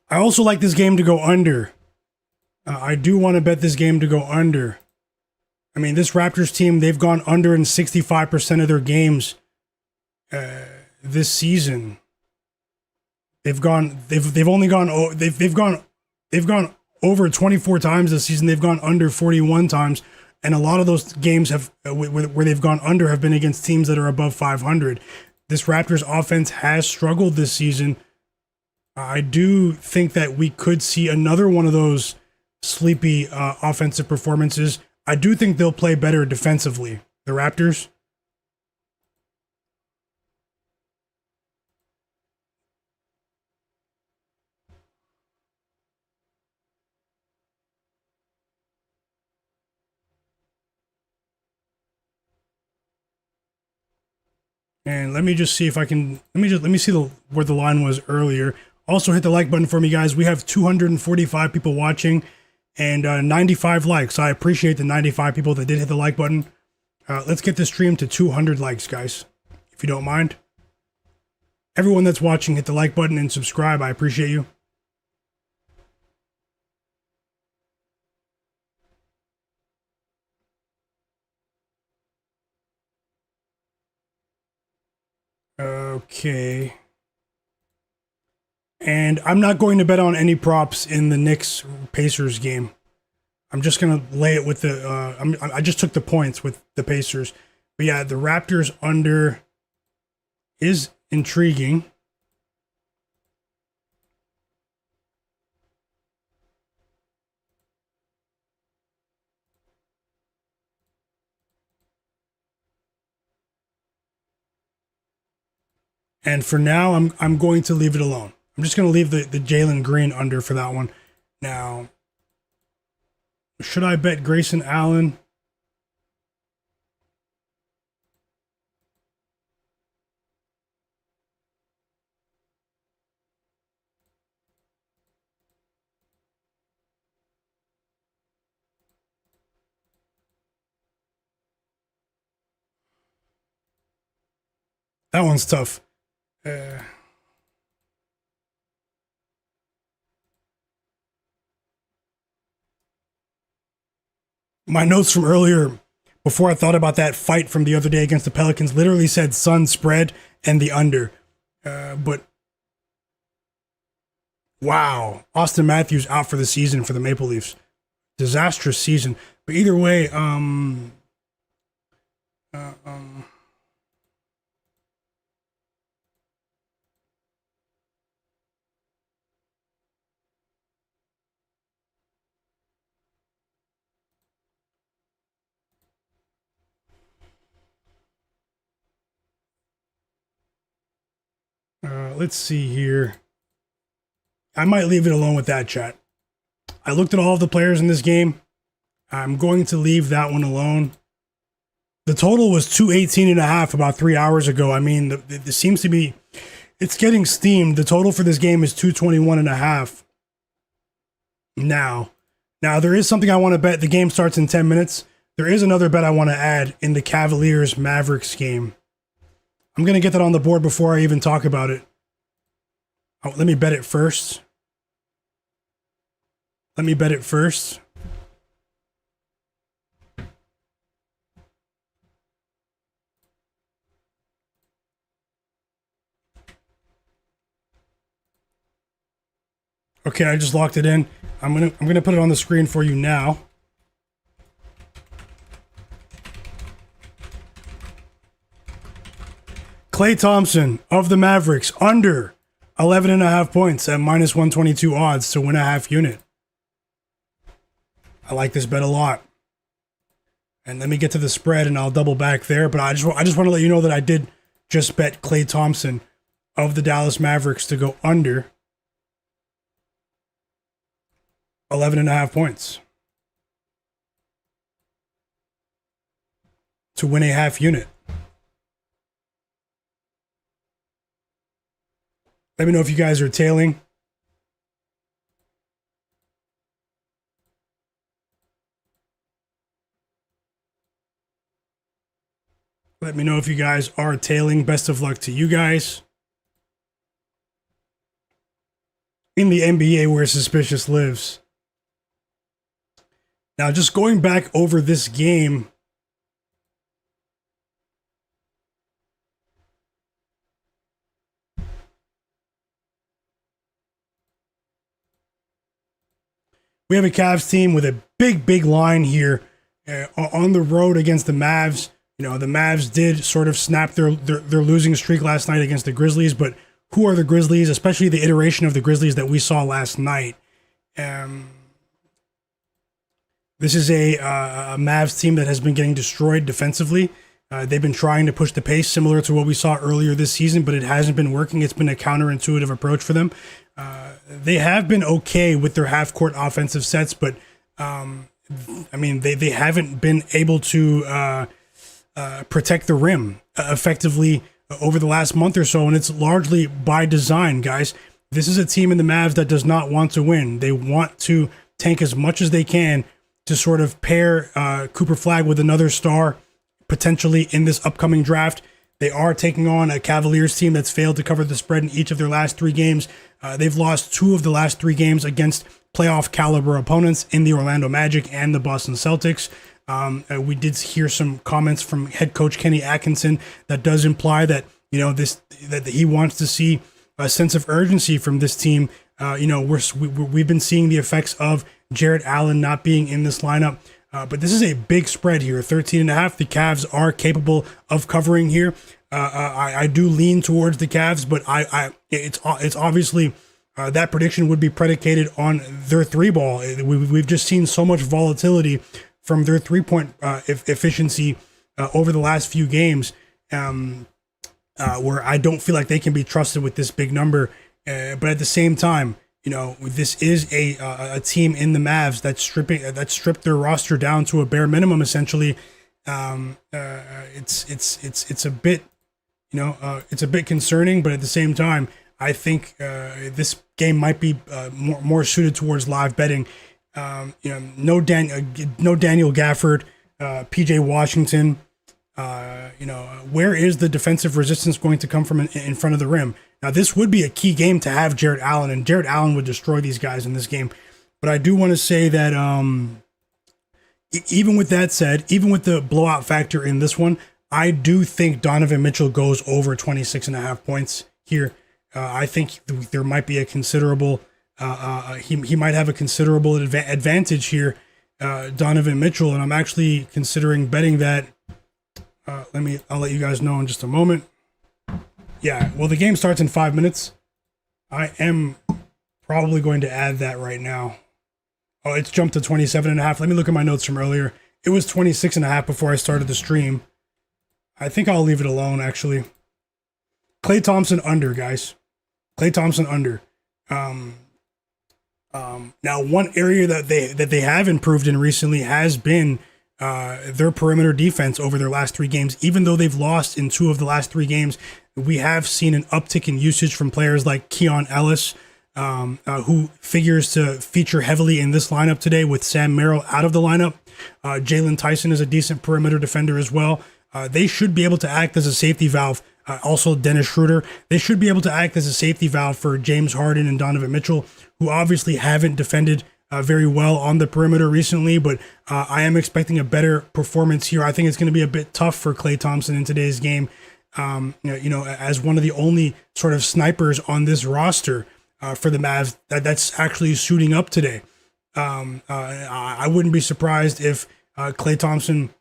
[SPEAKER 1] I also like this game to go under. I do want to bet this game to go under. I mean, this Raptors team, they've gone under in 65% of their games this season. They've only gone they've gone over 24 times this season. They've gone under 41 times, and a lot of those games have where they've gone under have been against teams that are above 500. This Raptors offense has struggled this season. I do think that we could see another one of those sleepy offensive performances. I do think they'll play better defensively. The Raptors. And let me just see if I can. Let me see where the line was earlier. Also, hit the like button for me, guys. We have 245 people watching and 95 likes. I appreciate the 95 people that did hit the like button. Let's get this stream to 200 likes, guys, if you don't mind. Everyone that's watching, hit the like button and subscribe. I appreciate you. Okay. And I'm not going to bet on any props in the Knicks Pacers game. I'm just gonna lay it with the. I just took the points with the Pacers, but yeah, the Raptors under is intriguing. And for now, I'm going to leave it alone. I'm just gonna leave the Jalen Green under for that one. Now, should I bet Grayson Allen? That one's tough. My notes from earlier, before I thought about that fight from the other day against the Pelicans, literally said Sun spread and the under. But wow, Austin Matthews out for the season for the Maple Leafs. Disastrous season. But either way, let's see here. I might leave it alone with that, chat. I looked at all of the players in this game. I'm going to leave that one alone. The total was 218.5 about 3 hours ago. I mean, it seems to be, it's getting steamed. The total for this game is 221.5 now. Now, there is something I want to bet. The game starts in 10 minutes. There is another bet I want to add in the Cavaliers Mavericks game. I'm going to get that on the board before I even talk about it. Oh, let me bet it first. Okay, I just locked it in. I'm gonna put it on the screen for you now. Klay Thompson of the Mavericks under 11.5 points at minus 122 odds to win a half unit. I like this bet a lot. And let me get to the spread and I'll double back there. But I just want to let you know that I did just bet Klay Thompson of the Dallas Mavericks to go under 11.5 points to win a half unit. Let me know if you guys are tailing. Let me know if you guys are tailing. Best of luck to you guys. In the NBA where suspicious lives. Now, just going back over this game. We have a Cavs team with a big line here on the road against the Mavs. You know, the Mavs did sort of snap their losing streak last night against the Grizzlies, but who are the Grizzlies, especially the iteration of the Grizzlies that we saw last night? This is a Mavs team that has been getting destroyed defensively. They've been trying to push the pace similar to what we saw earlier this season, but it hasn't been working. It's been a counterintuitive approach for them. They have been okay with their half-court offensive sets, but I mean, they haven't been able to protect the rim effectively over the last month or so, and it's largely by design, guys. This is a team in the Mavs that does not want to win. They want to tank as much as they can to sort of pair Cooper Flagg with another star potentially in this upcoming draft. They are taking on a Cavaliers team that's failed to cover the spread in each of their last 3 games. They've lost 2 of the last 3 games against playoff caliber opponents in the Orlando Magic and the Boston Celtics. We did hear some comments from head coach Kenny Atkinson that does imply that, you know, that he wants to see a sense of urgency from this team. You know, we've been seeing the effects of Jarrett Allen not being in this lineup. But this is a big spread here, 13.5. The Cavs are capable of covering here. I do lean towards the Cavs, but it's obviously that prediction would be predicated on their 3-ball. We've just seen so much volatility from their 3-point efficiency over the last few games, where I don't feel like they can be trusted with this big number. But at the same time, you know, this is a team in the Mavs that stripped their roster down to a bare minimum. Essentially, it's a bit, you know, it's a bit concerning. But at the same time, I think this game might be more suited towards live betting. You know, no Daniel Gafford, PJ Washington, Where is the defensive resistance going to come from in front of the rim? Now, this would be a key game to have Jarrett Allen, and Jarrett Allen would destroy these guys in this game. But I do want to say that even with that said, even with the blowout factor in this one, I do think Donovan Mitchell goes over 26.5 points here. I think there might be a considerable, he might have a considerable advantage here, Donovan Mitchell, and I'm actually considering betting that. I'll let you guys know in just a moment. Yeah, well, the game starts in 5 minutes. I am probably going to add that right now. Oh, it's jumped to 27.5. Let me look at my notes from earlier. It was 26.5 before I started the stream. I think I'll leave it alone, actually. Klay Thompson under, guys. Klay Thompson under. Now, one area that they have improved in recently has been their perimeter defense over their last 3 games. Even though they've lost in 2 of the last 3 games, we have seen an uptick in usage from players like Keon Ellis, who figures to feature heavily in this lineup today with Sam Merrill out of the lineup. Jalen Tyson is a decent perimeter defender as well. They should be able to act as a safety valve. Also, Dennis Schroeder. They should be able to act as a safety valve for James Harden and Donovan Mitchell, who obviously haven't defended very well on the perimeter recently, but I am expecting a better performance here. I think it's going to be a bit tough for Klay Thompson in today's game, as one of the only sort of snipers on this roster for the Mavs that's actually suiting up today. I wouldn't be surprised if Klay Thompson,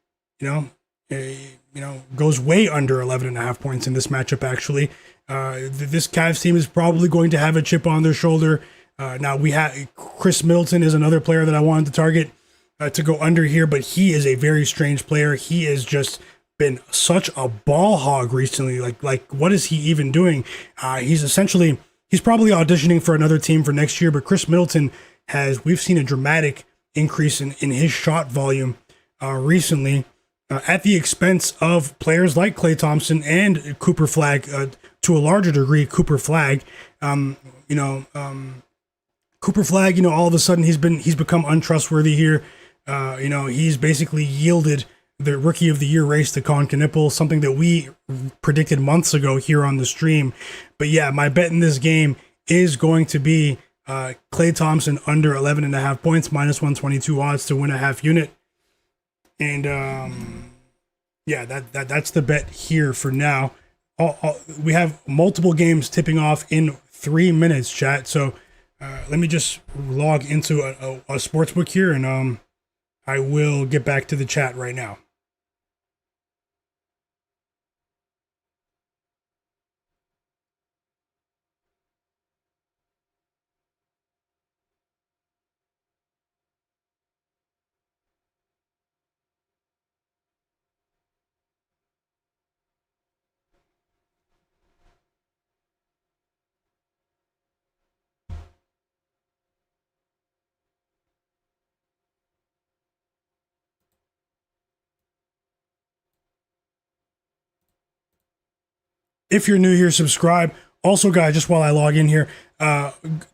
[SPEAKER 1] goes way under 11.5 points in this matchup, actually. This Cavs team is probably going to have a chip on their shoulder. Now, we have Chris Middleton is another player that I wanted to target to go under here, but he is a very strange player. He has just been such a ball hog recently. Like what is he even doing? He's probably auditioning for another team for next year, but Chris Middleton we've seen a dramatic increase in his shot volume recently. At the expense of players like Klay Thompson and Cooper Flagg, to a larger degree, Cooper Flagg. Cooper Flagg, all of a sudden he's become untrustworthy here. He's basically yielded the Rookie of the Year race to Colin Knippel, something that we predicted months ago here on the stream. But yeah, my bet in this game is going to be Klay Thompson under 11.5 points, minus 122 odds to win a half unit. And that's the bet here for now. We have multiple games tipping off in 3 minutes, chat. So let me just log into a sportsbook here, and I will get back to the chat right now. If you're new here, subscribe. Also, guys, just while I log in here,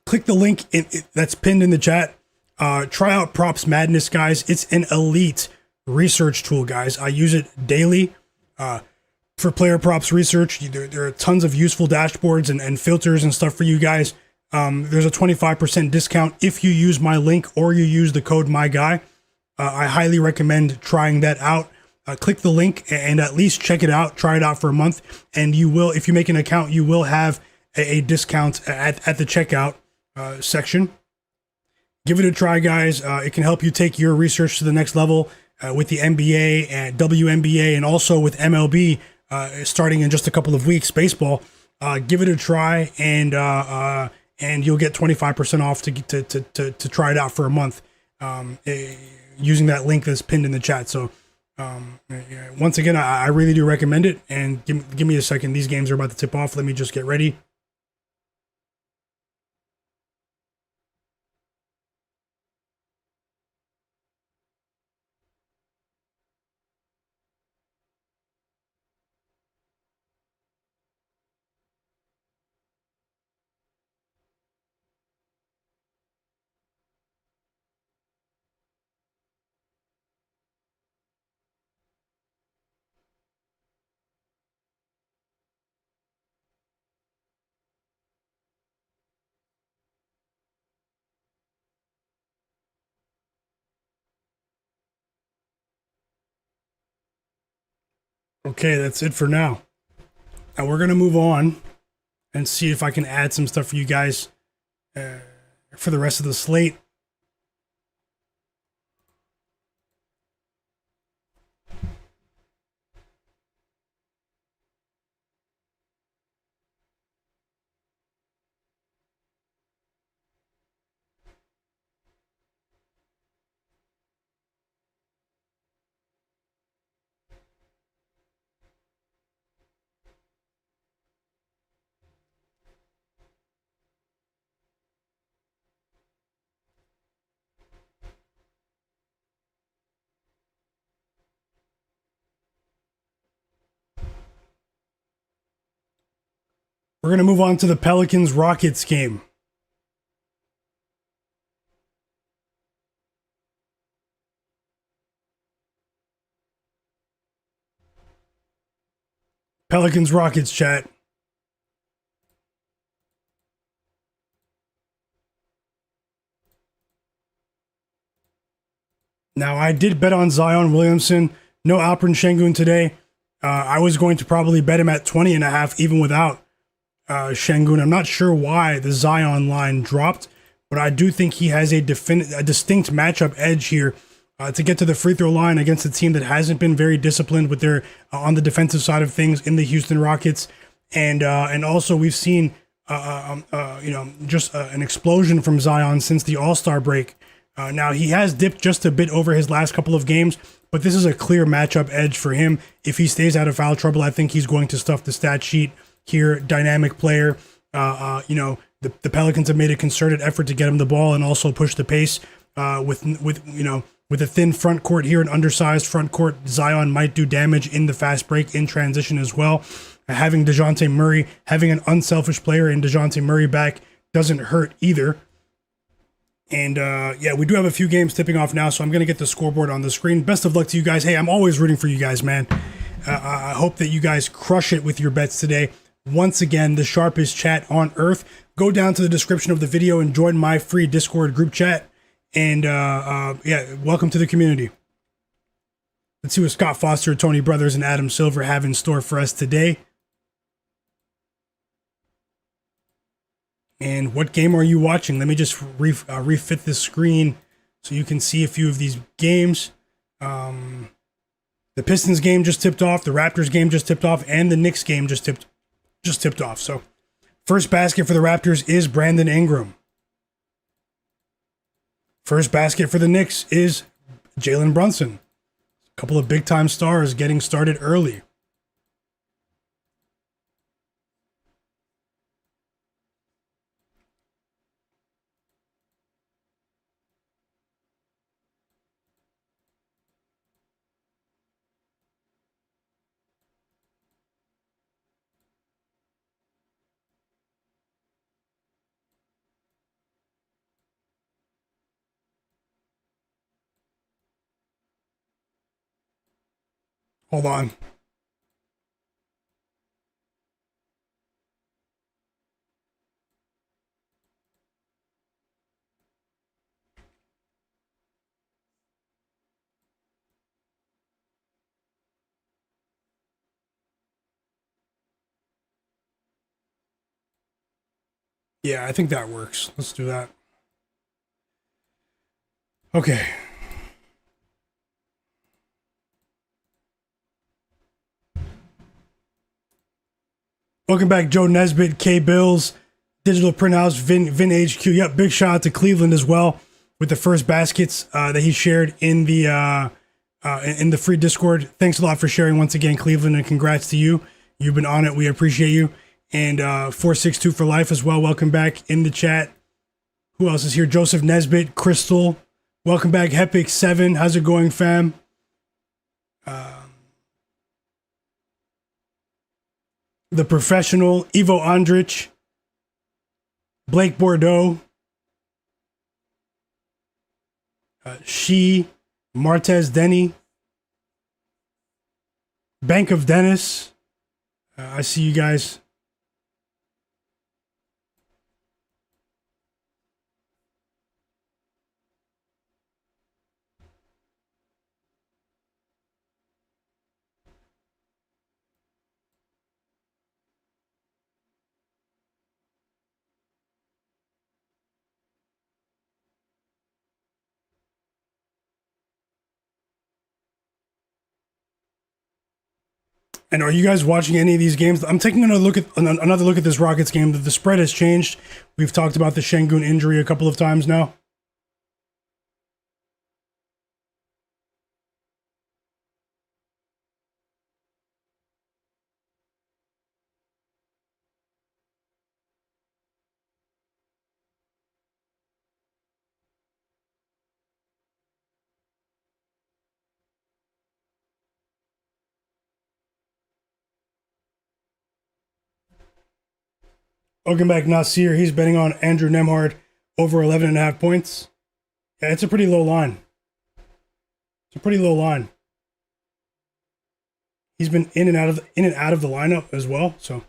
[SPEAKER 1] click the link that's pinned in the chat. Try out Props Madness, guys. It's an elite research tool, guys. I use it daily for player props research. There are tons of useful dashboards and filters and stuff for you guys. There's a 25% discount if you use my link or you use the code MyGuy. I highly recommend trying that out. Click the link and at least check it out. Try it out for a month, and you will, if you make an account, you will have a discount at the checkout section. Give it a try, guys. It can help you take your research to the next level with the NBA and WNBA, and also with MLB starting in just a couple of weeks. Baseball. Give it a try, and you'll get 25% off to try it out for a month using that link that's pinned in the chat. So. Once again, I really do recommend it, and give me a second. These games are about to tip off. Let me just get ready. Okay, that's it for now. Now we're gonna move on and see if I can add some stuff for you guys for the rest of the slate. We're gonna move on to the Pelicans Rockets game. Pelicans Rockets chat. Now I did bet on Zion Williamson. No Alperen Sengun today. I was going to probably bet him at 20.5 even without Sengun. I'm not sure why the Zion line dropped, but I do think he has a distinct matchup edge here to get to the free throw line against a team that hasn't been very disciplined with their on the defensive side of things in the Houston Rockets, and also we've seen just an explosion from Zion since the All-Star break. Now he has dipped just a bit over his last couple of games, but this is a clear matchup edge for him. If he stays out of foul trouble, I think he's going to stuff the stat sheet here. Dynamic player. The Pelicans have made a concerted effort to get him the ball and also push the pace with a thin front court here, an undersized front court. Zion might do damage in the fast break in transition as well. Having Dejounte Murray, having an unselfish player in Dejounte Murray back doesn't hurt either. And we do have a few games tipping off now, so I'm going to get the scoreboard on the screen. Best of luck to you guys. Hey, I'm always rooting for you guys, man. I hope that you guys crush it with your bets today. Once again, the sharpest chat on earth. Go down to the description of the video and join my free Discord group chat. And welcome to the community. Let's see what Scott Foster, Tony Brothers, and Adam Silver have in store for us today. And what game are you watching? Let me just refit this screen so you can see a few of these games. The Pistons game just tipped off, the Raptors game just tipped off, and the Knicks game just tipped off. So first basket for the Raptors is Brandon Ingram. First basket for the Knicks is Jalen Brunson. A couple of big-time stars getting started early. Hold on. Yeah, I think that works. Let's do that. Okay. Welcome back, Joe Nesbitt, K Bills, Digital Printhouse, Vin HQ. Yep, big shout out to Cleveland as well with the first baskets that he shared in the free Discord. Thanks a lot for sharing once again, Cleveland, and congrats to you. You've been on it. We appreciate you. And 462 for life as well. Welcome back in the chat. Who else is here? Joseph Nesbitt, Crystal. Welcome back, Hepic7. How's it going, fam? The Professional, Ivo Andrich, Blake Bordeaux, Martez Denny, Bank of Dennis. I see you guys. And are you guys watching any of these games? I'm taking another look at this Rockets game. The spread has changed. We've talked about the Şengün injury a couple of times now. Welcome back, Nasir. He's betting on Andrew Nembhard over 11.5 points. Yeah, it's a pretty low line. It's a pretty low line. He's been in and out of the lineup as well. So,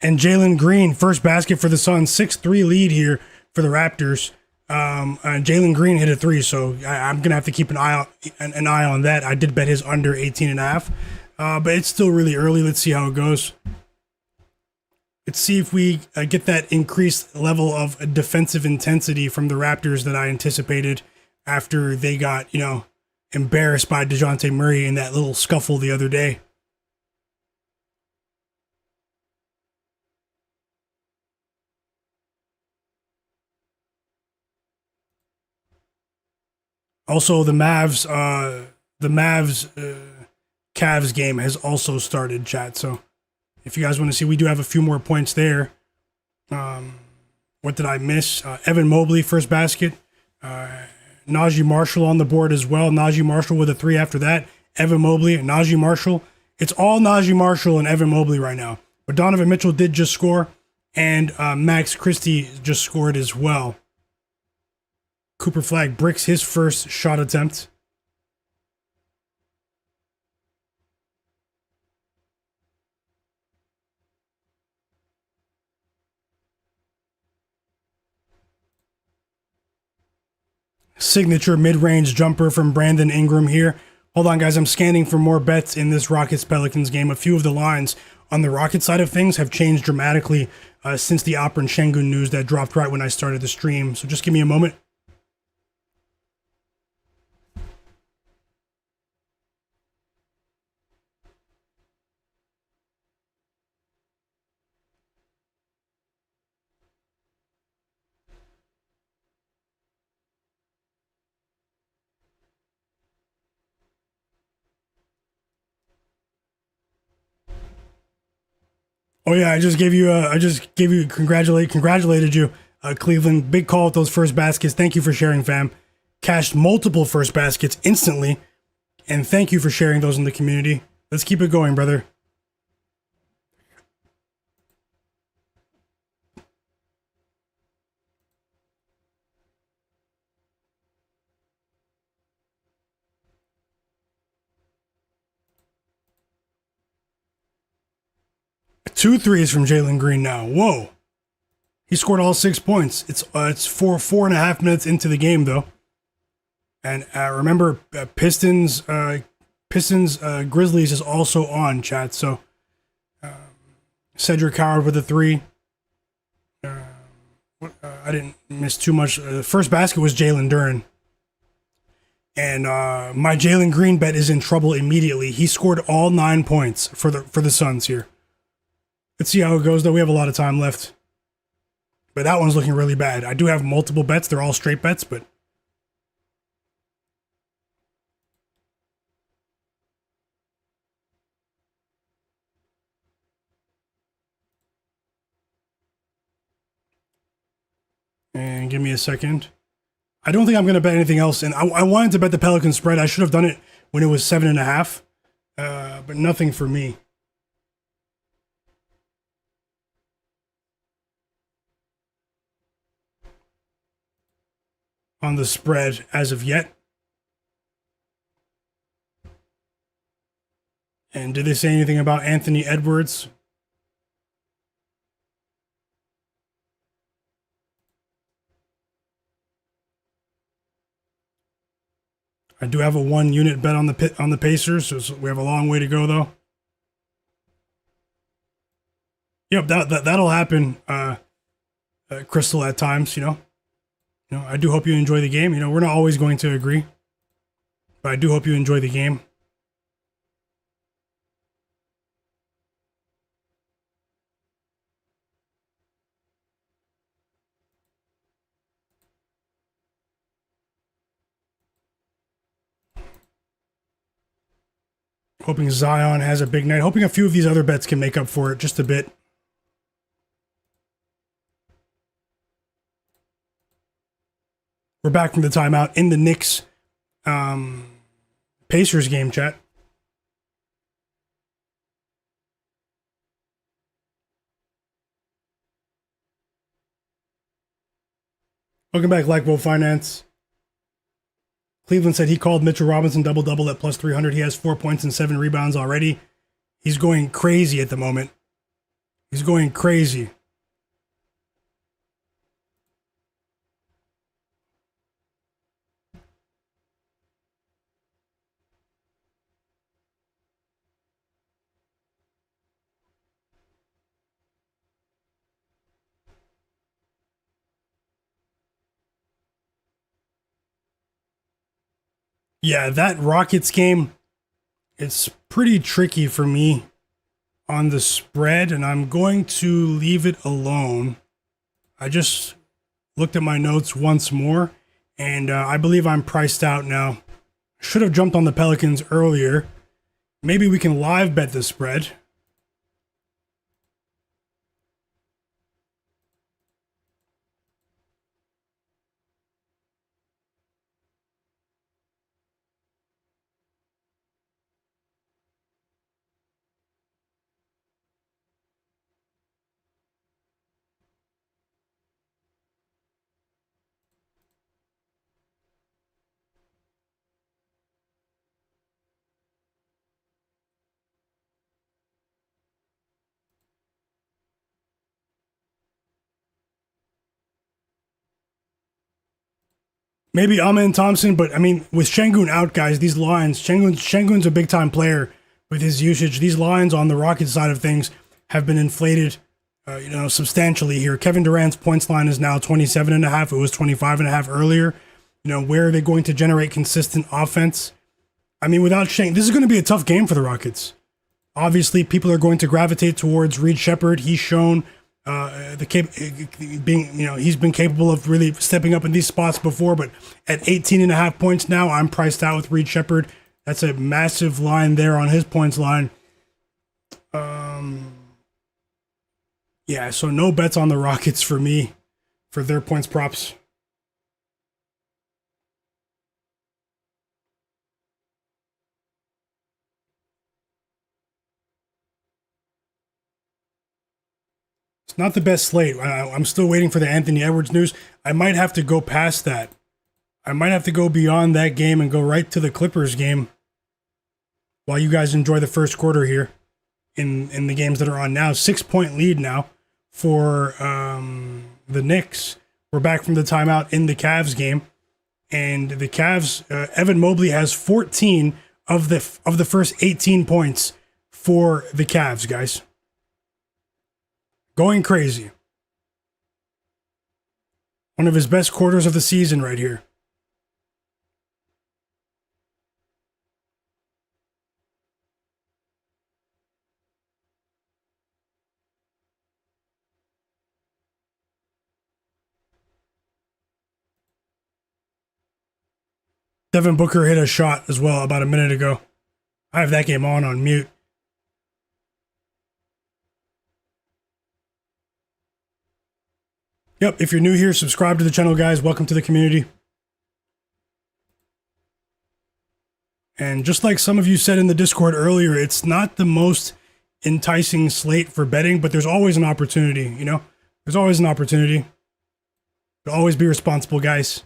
[SPEAKER 1] and Jalen Green, first basket for the Suns, 6-3 lead here for the Raptors. Jalen Green hit a three, so I'm gonna have to keep an eye on that. I did bet his under 18.5, but it's still really early. Let's see how it goes. Let's see if we get that increased level of defensive intensity from the Raptors that I anticipated after they got, embarrassed by Dejounte Murray in that little scuffle the other day. Also, the Mavs Cavs game has also started, chat. So if you guys want to see, we do have a few more points there. What did I miss? Evan Mobley, first basket. Najee Marshall on the board as well. Najee Marshall with a three after that. Evan Mobley, Najee Marshall. It's all Najee Marshall and Evan Mobley right now. But Donovan Mitchell did just score, and Max Christie just scored as well. Cooper Flagg bricks his first shot attempt. Signature mid-range jumper from Brandon Ingram here. Hold on, guys. I'm scanning for more bets in this Rockets-Pelicans game. A few of the lines on the Rockets side of things have changed dramatically since the Alperen Şengün news that dropped right when I started the stream. So just give me a moment. Oh yeah, I just gave you congratulated you, Cleveland. Big call with those first baskets. Thank you for sharing, fam. Cashed multiple first baskets instantly, and thank you for sharing those in the community. Let's keep it going, brother. Two threes from Jalen Green now. Whoa. He scored all 6 points. It's 4.5 minutes into the game, though. And remember, Pistons Grizzlies is also on, chat. So Cedric Howard with a three. I didn't miss too much. The first basket was Jalen Duren. And my Jalen Green bet is in trouble immediately. He scored all 9 points for the Suns here. Let's see how it goes, though. We have a lot of time left. But that one's looking really bad. I do have multiple bets. They're all straight bets, but... And give me a second. I don't think I'm going to bet anything else. And I wanted to bet the Pelicans spread. I should have done it when it was 7.5. But nothing for me. On the spread as of yet. And did they say anything about Anthony Edwards? I do have a 1 unit bet on the Pacers, so we have a long way to go though. Yep, that'll happen. crystal at times. I do hope you enjoy the game. We're not always going to agree, but I do hope you enjoy the game. Hoping Zion has a big night. Hoping a few of these other bets can make up for it just a bit. We're back from the timeout in the Knicks Pacers game, chat. Welcome back, Likeable Finance. Cleveland said he called Mitchell Robinson double-double at plus 300. He has 4 points and 7 rebounds already. He's going crazy at the moment. He's going crazy. Yeah, that Rockets game, it's pretty tricky for me on the spread, and I'm going to leave it alone. I just looked at my notes once more, and I believe I'm priced out now. Should have jumped on the Pelicans earlier. Maybe we can live bet the spread. Maybe Amen Thompson, but I mean, with Şengün out, guys, these lines, Şengün's a big time player with his usage. These lines on the Rockets side of things have been inflated, substantially here. Kevin Durant's points line is now 27.5. It was 25.5 earlier. Where are they going to generate consistent offense? I mean, without Şengün, this is going to be a tough game for the Rockets. Obviously, people are going to gravitate towards Reed Sheppard. He's shown he's been capable of really stepping up in these spots before, but at 18.5 points now, I'm priced out with Reed Sheppard. That's a massive line there on his points line. Yeah, so no bets on the Rockets for me for their points props. It's not the best slate. I'm still waiting for the Anthony Edwards news. I might have to go past that. I might have to go beyond that game and go right to the Clippers game while you guys enjoy the first quarter here in the games that are on now. 6-point lead now for the Knicks. We're back from the timeout in the Cavs game. And the Cavs, Evan Mobley has 14 of the first 18 points for the Cavs, guys. Going crazy. One of his best quarters of the season right here. Devin Booker hit a shot as well about a minute ago. I have that game on mute. Yep, if you're new here, subscribe to the channel, guys. Welcome to the community. And just like some of you said in the Discord earlier, it's not the most enticing slate for betting, but there's always an opportunity, There's always an opportunity. But always be responsible, guys.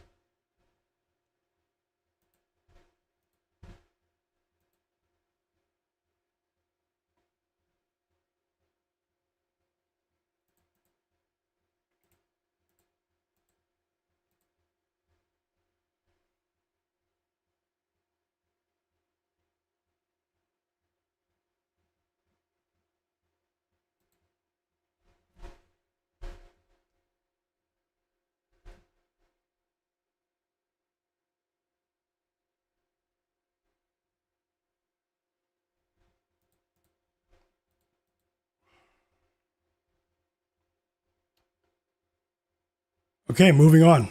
[SPEAKER 1] Okay, moving on.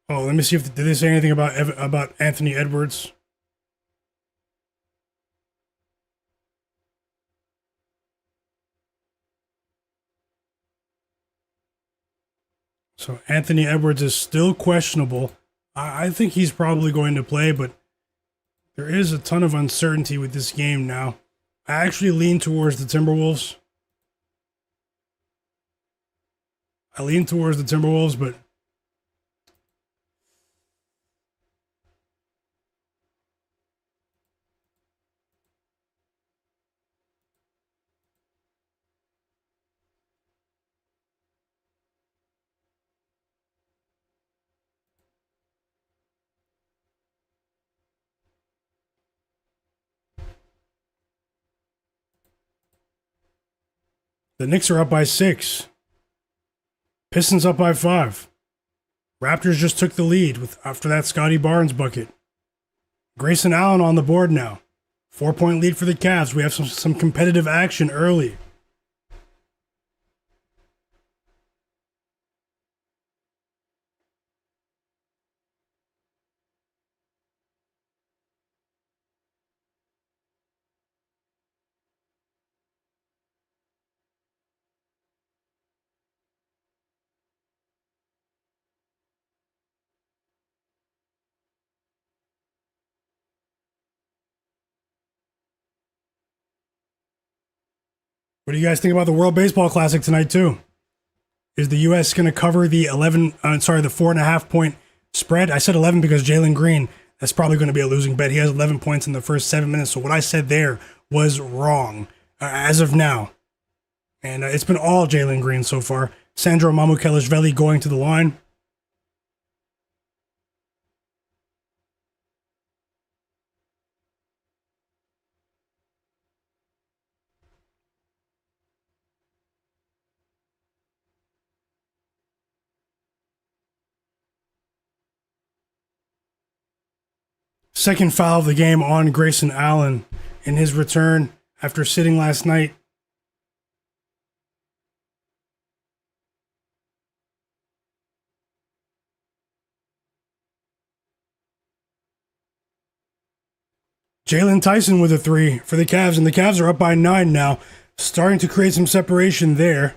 [SPEAKER 1] Oh, let me see if did they say anything about Anthony Edwards. So Anthony Edwards is still questionable. I think he's probably going to play, but there is a ton of uncertainty with this game now. I actually lean towards the Timberwolves. But the Knicks are up by 6. Pistons up by 5. Raptors just took the lead after that Scottie Barnes bucket. Grayson Allen on the board now. 4-point lead for the Cavs. We have some competitive action early. What do you guys think about the World Baseball Classic tonight too? Is the U.S. going to cover the 4.5 point spread? I said 11 because Jalen Green, that's probably going to be a losing bet. He has 11 points in the first 7 minutes. So what I said there was wrong as of now. And it's been all Jalen Green so far. Sandro Mamukelashvili going to the line. Second foul of the game on Grayson Allen in his return after sitting last night. Jalen Tyson with a 3 for the Cavs, and the Cavs are up by 9 now, starting to create some separation there.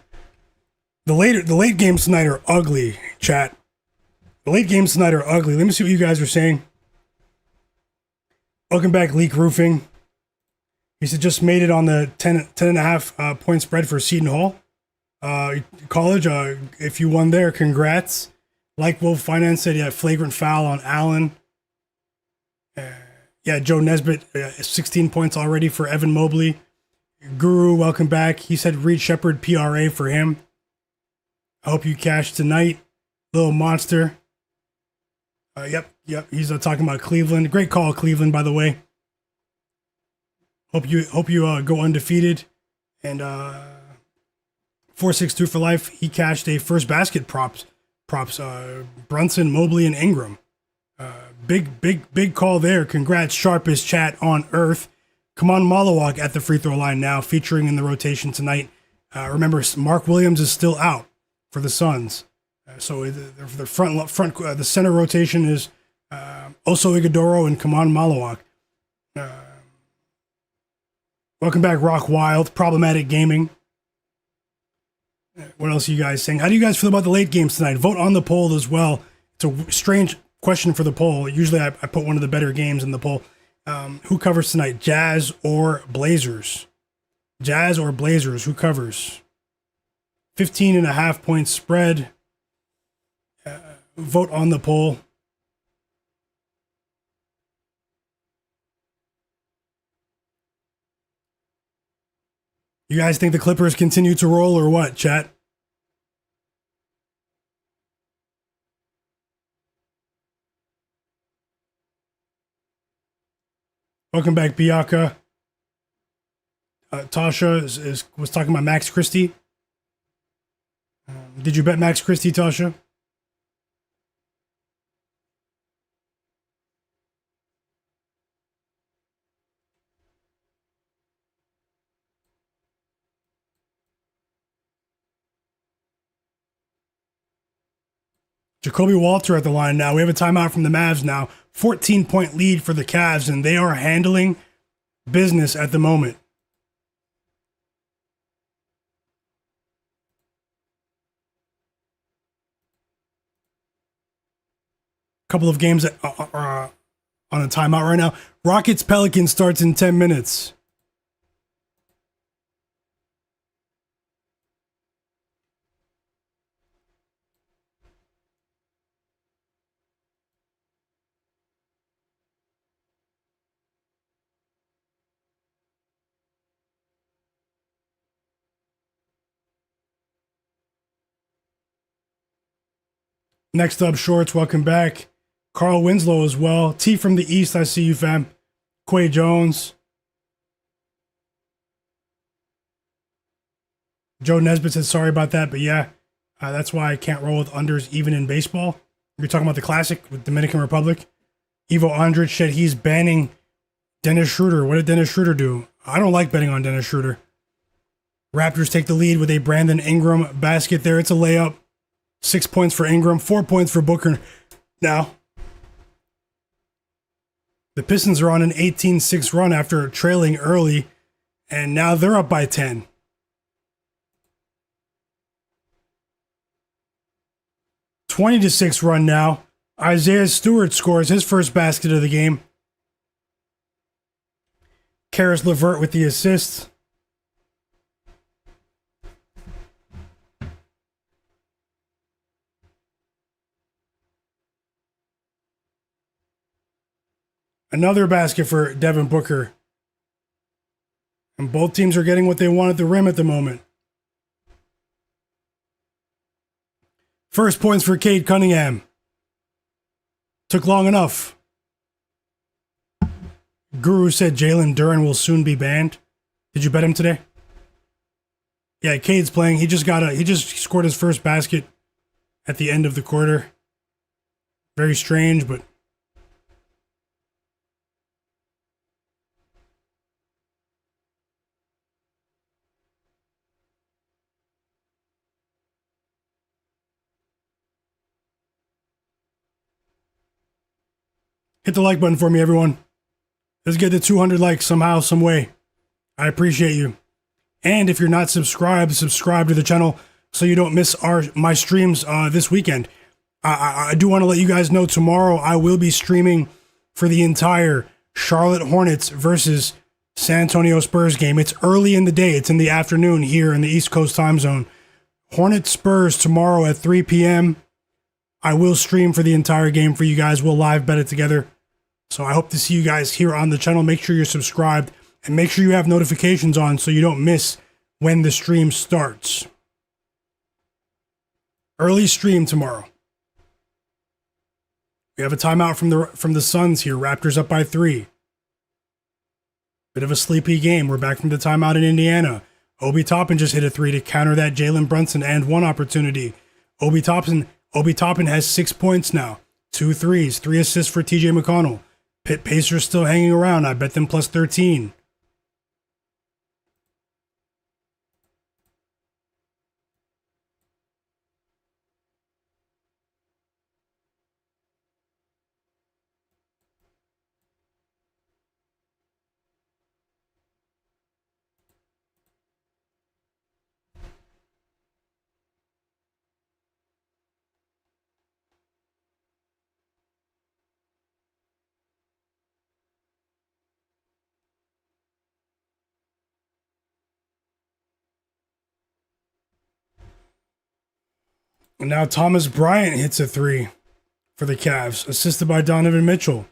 [SPEAKER 1] The late games tonight are ugly, chat. The late games tonight are ugly. Let me see what you guys are saying. Welcome back, Leak Roofing. He said just made it on the 10.5 point spread for Seton Hall College. If you won there, congrats. Like Wolf Finance said, yeah, flagrant foul on Allen. Yeah, Joe Nesbitt, 16 points already for Evan Mobley. Guru, welcome back. He said Reed Shepard PRA for him. I hope you cash tonight. Little monster. Yep. He's talking about Cleveland. Great call, Cleveland, by the way. Hope you go undefeated. And 462 for life. He cashed a first basket props. Brunson, Mobley, and Ingram. Big call there. Congrats, sharpest chat on earth. Come on, Malawak at the free throw line now, featuring in the rotation tonight. Remember, Mark Williams is still out for the Suns. So the center rotation is Oso Ighodaro and Kaman Malawak. Welcome back, Rock Wild. Problematic Gaming. What else are you guys saying? How do you guys feel about the late games tonight? Vote on the poll as well. It's a strange question for the poll. Usually I put one of the better games in the poll. Who covers tonight? Jazz or Blazers? Jazz or Blazers? Who covers? 15.5 point spread. Vote on the poll. You guys think the Clippers continue to roll or what, chat? Welcome back, Bianca. Tasha was talking about Max Christie. Did you bet Max Christie, Tasha? Jacoby Walter at the line now. We have a timeout from the Mavs now. 14-point lead for the Cavs, and they are handling business at the moment. Couple of games that are on a timeout right now. Rockets Pelicans starts in 10 minutes. Next up, Shorts, welcome back. Carl Winslow as well. T from the East, I see you, fam. Quay Jones. Joe Nesbitt said sorry about that, but yeah, that's why I can't roll with unders even in baseball. You're talking about the Classic with Dominican Republic. Ivo Andrić said he's banning Dennis Schroeder. What did Dennis Schroeder do? I don't like betting on Dennis Schroeder. Raptors take the lead with a Brandon Ingram basket there. It's a layup. 6 points for Ingram, 4 points for Booker. Now, the Pistons are on an 18-6 run after trailing early, and now they're up by 10. $20-6 run now. Isaiah Stewart scores his first basket of the game. Karis LeVert with the assist. Another basket for Devin Booker. And both teams are getting what they want at the rim at the moment. First points for Cade Cunningham. Took long enough. Guru said Jalen Duren will soon be banned. Did you bet him today? Yeah, Cade's playing. He just scored his first basket at the end of the quarter. Very strange, but hit the like button for me, everyone. Let's get to 200 likes somehow, some way. I appreciate you. And if you're not subscribed, subscribe to the channel so you don't miss my streams this weekend. I do want to let you guys know tomorrow I will be streaming for the entire Charlotte Hornets versus San Antonio Spurs game. It's early in the day. It's in the afternoon here in the East Coast time zone. Hornets Spurs tomorrow at 3 p.m. I will stream for the entire game for you guys. We'll live bet it together. So I hope to see you guys here on the channel. Make sure you're subscribed and make sure you have notifications on so you don't miss when the stream starts. Early stream tomorrow. We have a timeout from the Suns here. Raptors up by 3. Bit of a sleepy game. We're back from the timeout in Indiana. Obi Toppin just hit a 3 to counter that Jalen Brunson and 1 opportunity. Obi Toppin has 6 points now. 2 threes, 3 assists for TJ McConnell. Pitt Pacers still hanging around. I bet them plus 13. And now Thomas Bryant hits a 3 for the Cavs, assisted by Donovan Mitchell.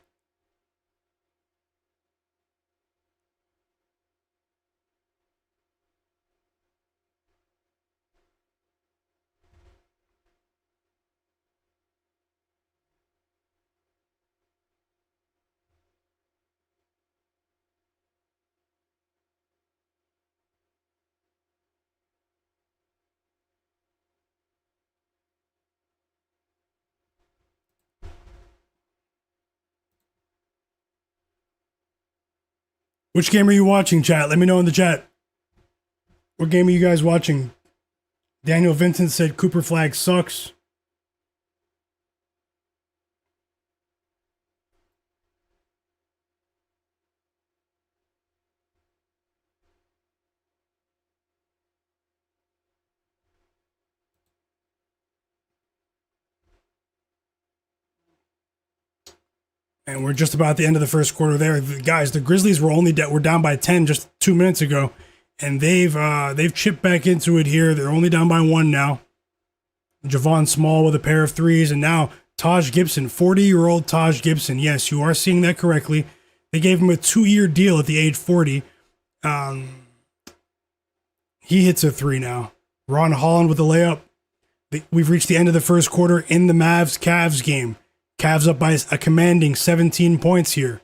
[SPEAKER 1] Which game are you watching, chat? Let me know in the chat. What game are you guys watching? Daniel Vincent said Cooper Flagg sucks. And we're just about at the end of the first quarter there. Guys, the Grizzlies were down by 10 just 2 minutes ago, and they've chipped back into it here. They're only down by 1 now. Javon Small with a pair of threes, and now Taj Gibson, 40-year-old Taj Gibson. Yes, you are seeing that correctly. They gave him a 2-year deal at the age 40. He hits a 3 now. Ron Holland with the layup. We've reached the end of the first quarter in the Mavs-Cavs game. Cavs up by a commanding 17 points here.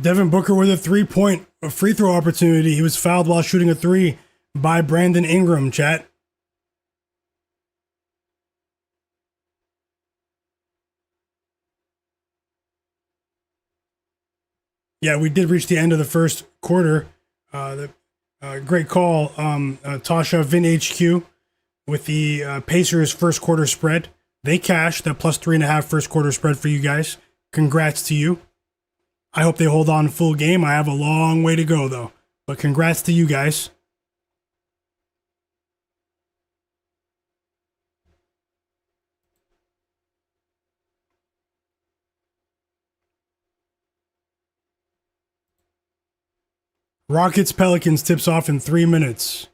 [SPEAKER 1] Devin Booker with a 3-point free throw opportunity. He was fouled while shooting a 3 by Brandon Ingram, chat. Yeah, we did reach the end of the first quarter. Great call, Tasha Vin HQ with the Pacers first quarter spread. They cashed that plus 3.5 first quarter spread for you guys. Congrats to you. I hope they hold on full game. I have a long way to go, though. But congrats to you guys. Rockets Pelicans tips off in 3 minutes.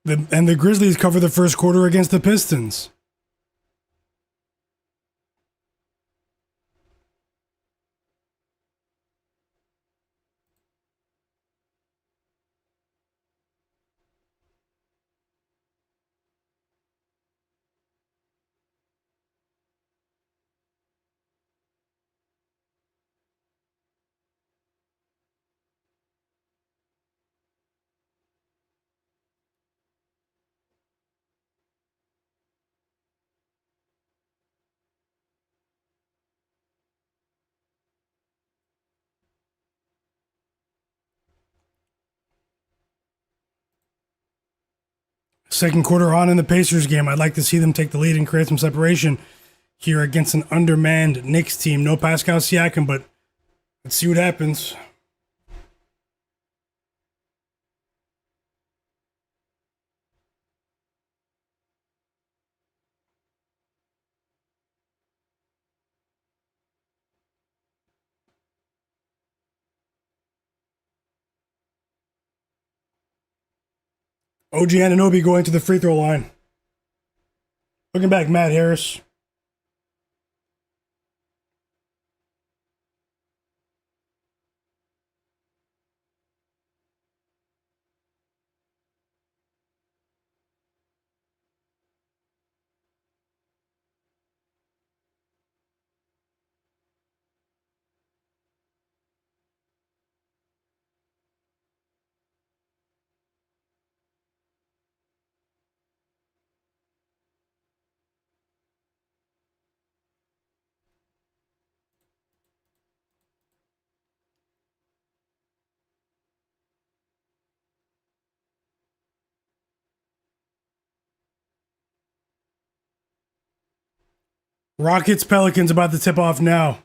[SPEAKER 1] And the Grizzlies cover the first quarter against the Pistons. Second quarter on in the Pacers game. I'd like to see them take the lead and create some separation here against an undermanned Knicks team. No Pascal Siakam, but let's see what happens. OG Anunoby going to the free throw line. Looking back, Matt Harris. Rockets Pelicans about to tip off now.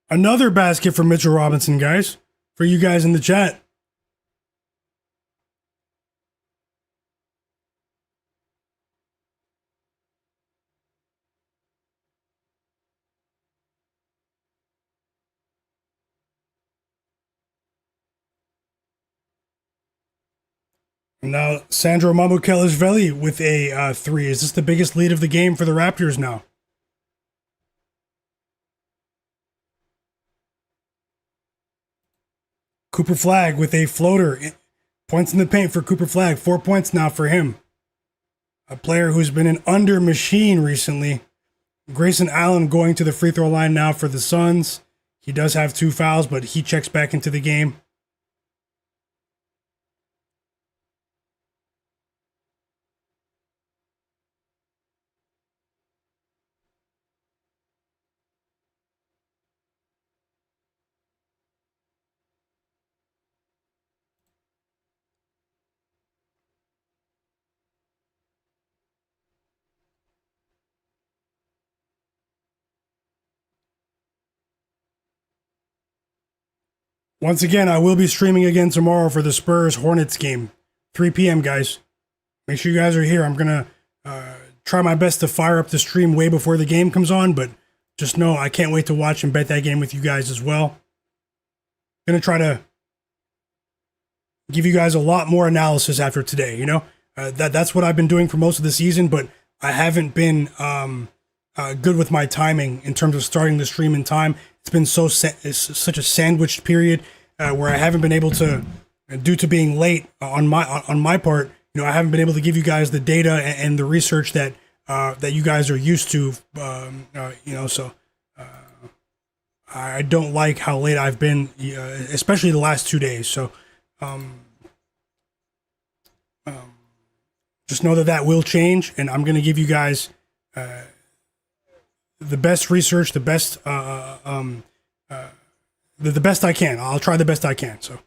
[SPEAKER 1] Another basket for Mitchell Robinson, guys. For you guys in the chat. And now Sandro Mamukelashvili with a three. Is this the biggest lead of the game for the Raptors now? Cooper Flagg with a floater. Points in the paint for Cooper Flagg. 4 points now for him. A player who's been an under machine recently. Grayson Allen going to the free throw line now for the Suns. He does have 2 fouls, but he checks back into the game. Once again, I will be streaming again tomorrow for the Spurs Hornets game. 3 p.m., guys. Make sure you guys are here. I'm going to try my best to fire up the stream way before the game comes on, but just know I can't wait to watch and bet that game with you guys as well. Going to try to give you guys a lot more analysis after today, you know? That's what I've been doing for most of the season, but I haven't been good with my timing in terms of starting the stream in time. It's been such a sandwiched period where I haven't been able to, due to being late on my part, you know, I haven't been able to give you guys the data and the research that you guys are used to, you know. So I don't like how late I've been, especially the last 2 days. So just know that will change, and I'm going to give you guys the best research, the best the best I can. I'll try the best I can. So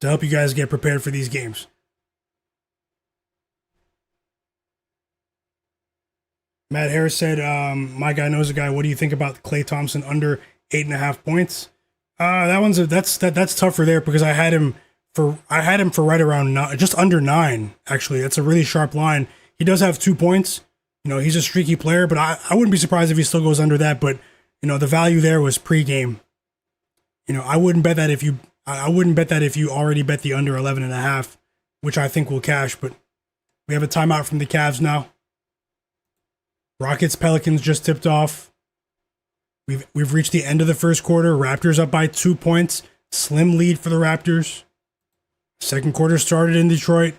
[SPEAKER 1] to help you guys get prepared for these games. Matt Harris said, "My guy knows a guy. What do you think about Klay Thompson under 8.5 points?" That's tougher there because I had him for right around just under 9. Actually, that's a really sharp line. He does have 2 points. You know, he's a streaky player, but I wouldn't be surprised if he still goes under that. But you know, the value there was pregame. You know, I wouldn't bet that if you already bet the under 11.5, which I think will cash. But we have a timeout from the Cavs now. Rockets Pelicans just tipped off. We've reached the end of the first quarter. Raptors up by 2 points. Slim lead for the Raptors. Second quarter started in Detroit.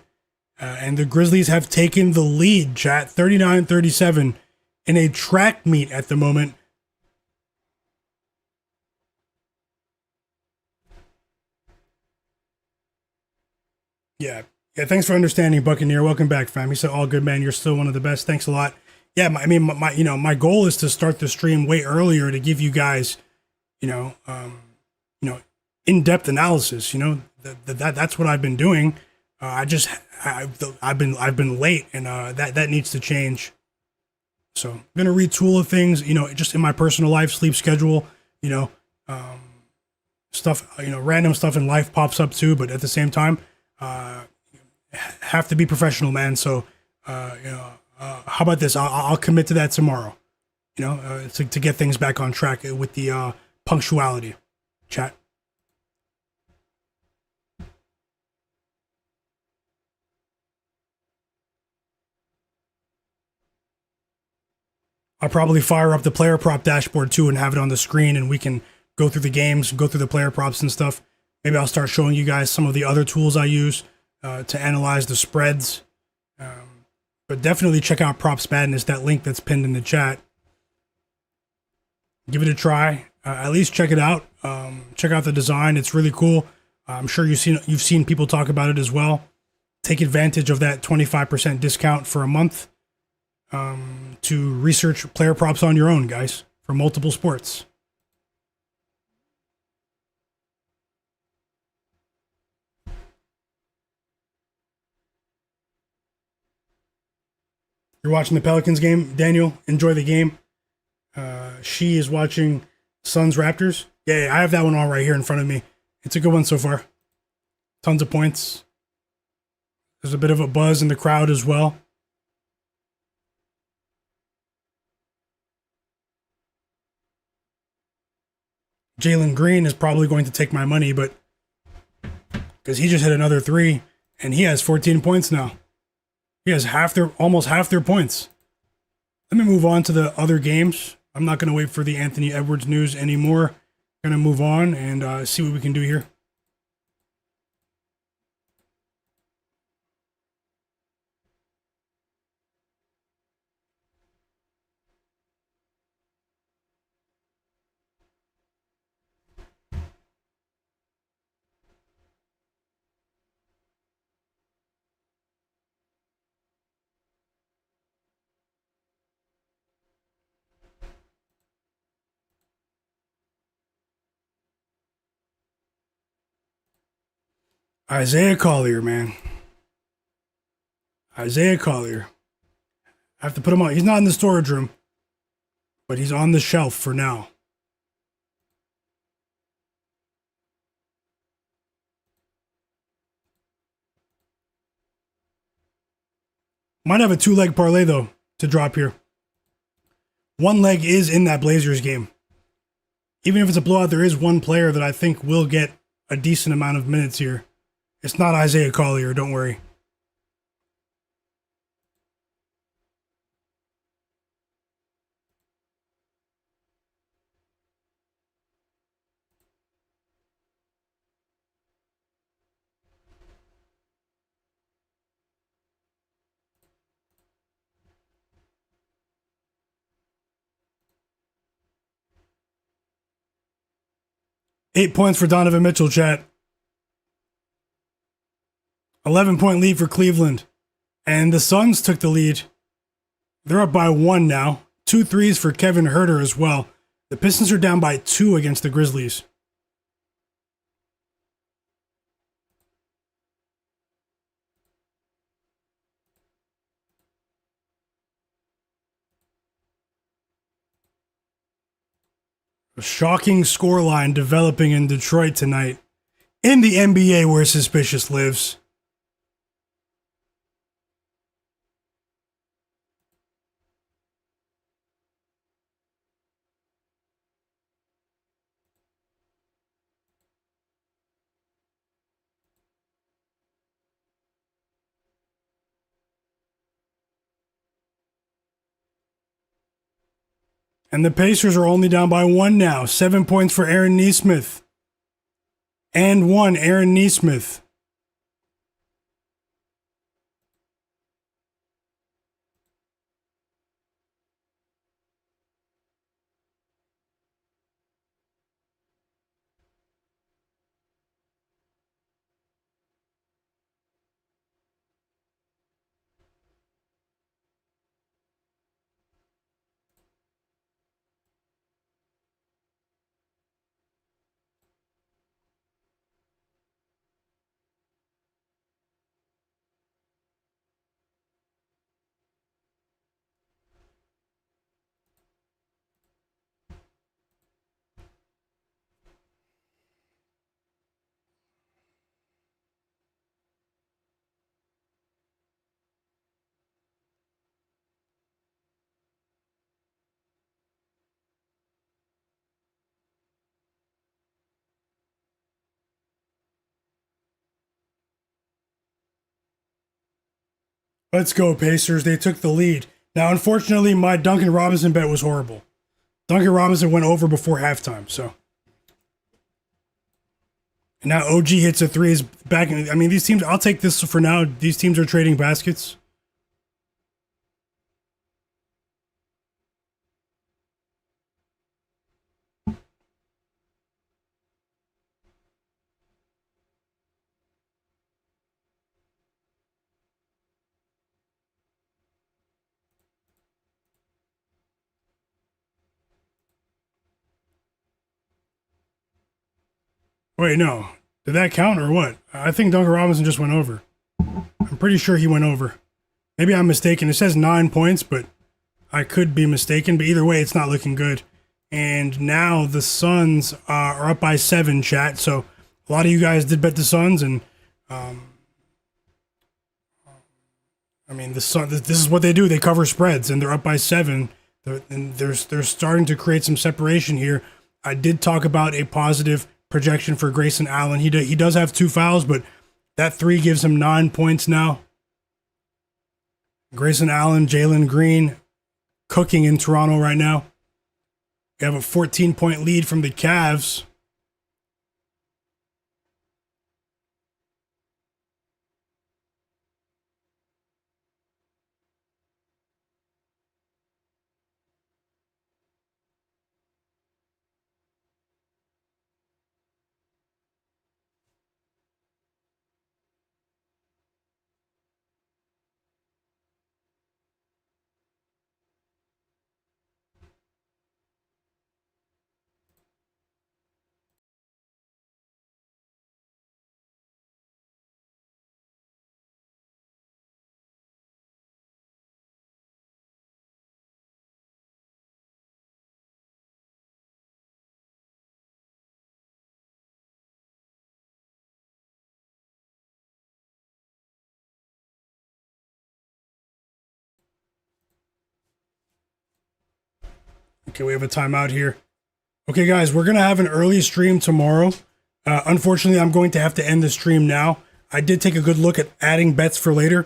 [SPEAKER 1] And the Grizzlies have taken the lead, chat, 39-37 in a track meet at the moment. Yeah, thanks for understanding, Buccaneer. Welcome back, fam. He said, all good, man. You're still one of the best. Thanks a lot. Yeah, my goal is to start the stream way earlier to give you guys, in-depth analysis. You know, that's what I've been doing. I've been late, and that needs to change. So I'm gonna retool things, you know, just in my personal life, sleep schedule, you know, stuff, you know, random stuff in life pops up too. But at the same time, have to be professional, man. So how about this? I'll commit to that tomorrow. You know, to get things back on track with the punctuality, chat. I'll probably fire up the player prop dashboard too and have it on the screen, and we can go through the games, go through the player props and stuff. Maybe I'll start showing you guys some of the other tools I use to analyze the spreads. But definitely check out Props Madness, that link that's pinned in the chat. Give it a try. At least check it out. Check out the design. It's really cool. I'm sure you've seen people talk about it as well. Take advantage of that 25% discount for a month. To research player props on your own, guys, for multiple sports. You're watching the Pelicans game, Daniel. Enjoy the game. She is watching Suns Raptors. Yeah, I have that one all right here in front of me. It's a good one so far. Tons of points. There's a bit of a buzz in the crowd as well. Jalen Green is probably going to take my money, but because he just hit another three and he has 14 points now. He has almost half their points. Let me move on to the other games. I'm not going to wait for the Anthony Edwards news anymore. Going to move on and see what we can do here. Isaiah Collier, man. Isaiah Collier. I have to put him on. He's not in the storage room, but he's on the shelf for now. Might have a 2-leg parlay, though, to drop here. One leg is in that Blazers game. Even if it's a blowout, there is one player that I think will get a decent amount of minutes here. It's not Isaiah Collier, don't worry. Eight points for Donovan Mitchell, chat. 11-point lead for Cleveland. And the Suns took the lead. They're up by 1 now. 2 threes for Kevin Huerter as well. The Pistons are down by 2 against the Grizzlies. A shocking scoreline developing in Detroit tonight. In the NBA where suspicious lives. And the Pacers are only down by 1 now. 7 points for Aaron Nesmith. And 1, Aaron Nesmith. Let's go, Pacers. They took the lead. Now, unfortunately, my Duncan Robinson bet was horrible. Duncan Robinson went over before halftime, so. And now OG hits a 3. Is back. I mean, these teams, I'll take this for now. These teams are trading baskets. Wait, no. Did that count or what? I think Duncan Robinson just went over. I'm pretty sure he went over. Maybe I'm mistaken. It says 9 points, but I could be mistaken. But either way, it's not looking good. And now the Suns are up by 7, chat. So a lot of you guys did bet the Suns, and I mean, the Suns. This is what they do. They cover spreads, and they're up by 7. They're starting to create some separation here. I did talk about a positive projection for Grayson Allen. He does have 2 fouls, but that 3 gives him 9 points now. Grayson Allen, Jalen Green cooking in Toronto right now. We have a 14-point lead from the Cavs. Okay, we have a timeout here. Okay, guys, we're going to have an early stream tomorrow. Unfortunately, I'm going to have to end the stream now. I did take a good look at adding bets for later.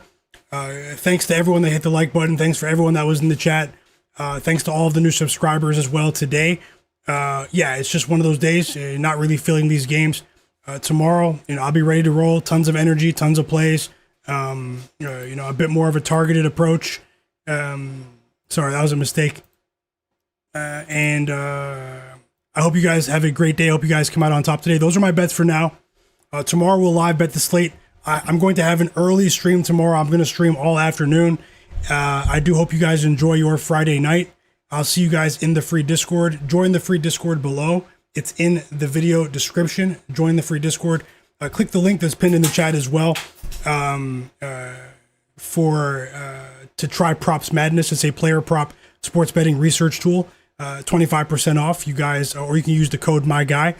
[SPEAKER 1] Thanks to everyone that hit the like button. Thanks for everyone that was in the chat. Thanks to all of the new subscribers as well today. Yeah, it's just one of those days. Not really feeling these games. Tomorrow, I'll be ready to roll. Tons of energy, tons of plays. A bit more of a targeted approach. Sorry, that was a mistake. I hope you guys have a great day. I hope you guys come out on top today. Those are my bets for now. Tomorrow we'll live bet the slate. I'm going to have an early stream tomorrow. I'm going to stream all afternoon. I do hope you guys enjoy your Friday night. I'll see you guys in the free Discord. Join the free Discord below. It's in the video description. Join the free Discord. Click the link that's pinned in the chat as well to try Props Madness. It's a player prop sports betting research tool. 25% off, you guys, or you can use the code MyGuy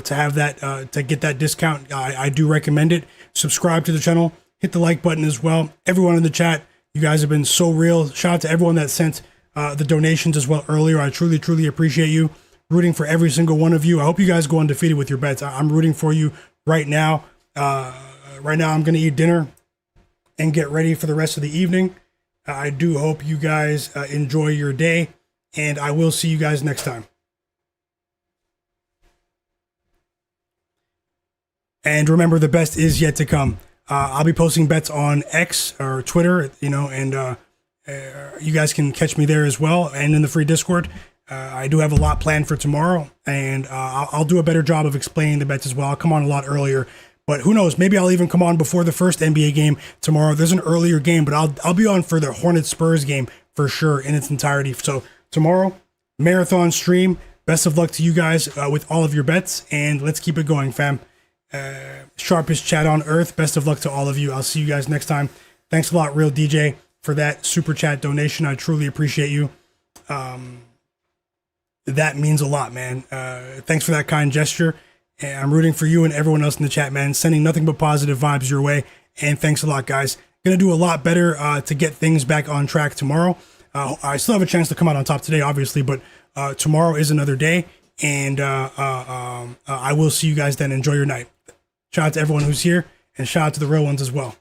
[SPEAKER 1] to have that to get that discount. I do recommend it. Subscribe to the channel, hit the like button as well. Everyone in the chat, you guys have been so real. Shout out to everyone that sent the donations as well earlier. I truly appreciate you. Rooting for every single one of you. I hope you guys go undefeated with your bets. I'm rooting for you right now. Right now, I'm going to eat dinner and get ready for the rest of the evening. I do hope you guys enjoy your day. And I will see you guys next time. And remember, the best is yet to come. I'll be posting bets on X or Twitter, and you guys can catch me there as well. And in the free Discord, I do have a lot planned for tomorrow. And I'll do a better job of explaining the bets as well. I'll come on a lot earlier. But who knows? Maybe I'll even come on before the first NBA game tomorrow. There's an earlier game, but I'll be on for the Hornets-Spurs game for sure in its entirety. So tomorrow, marathon stream. Best of luck to you guys with all of your bets, and let's keep it going, fam. Sharpest chat on earth. Best of luck to all of you. I'll see you guys next time. Thanks a lot, Real DJ, for that super chat donation. I truly appreciate you. That means a lot, man. Thanks for that kind gesture. I'm rooting for you and everyone else in the chat, man. Sending nothing but positive vibes your way, and thanks a lot, guys. Gonna do a lot better to get things back on track tomorrow. I still have a chance to come out on top today, obviously, but tomorrow is another day, and I will see you guys then. Enjoy your night. Shout out to everyone who's here, and shout out to the real ones as well.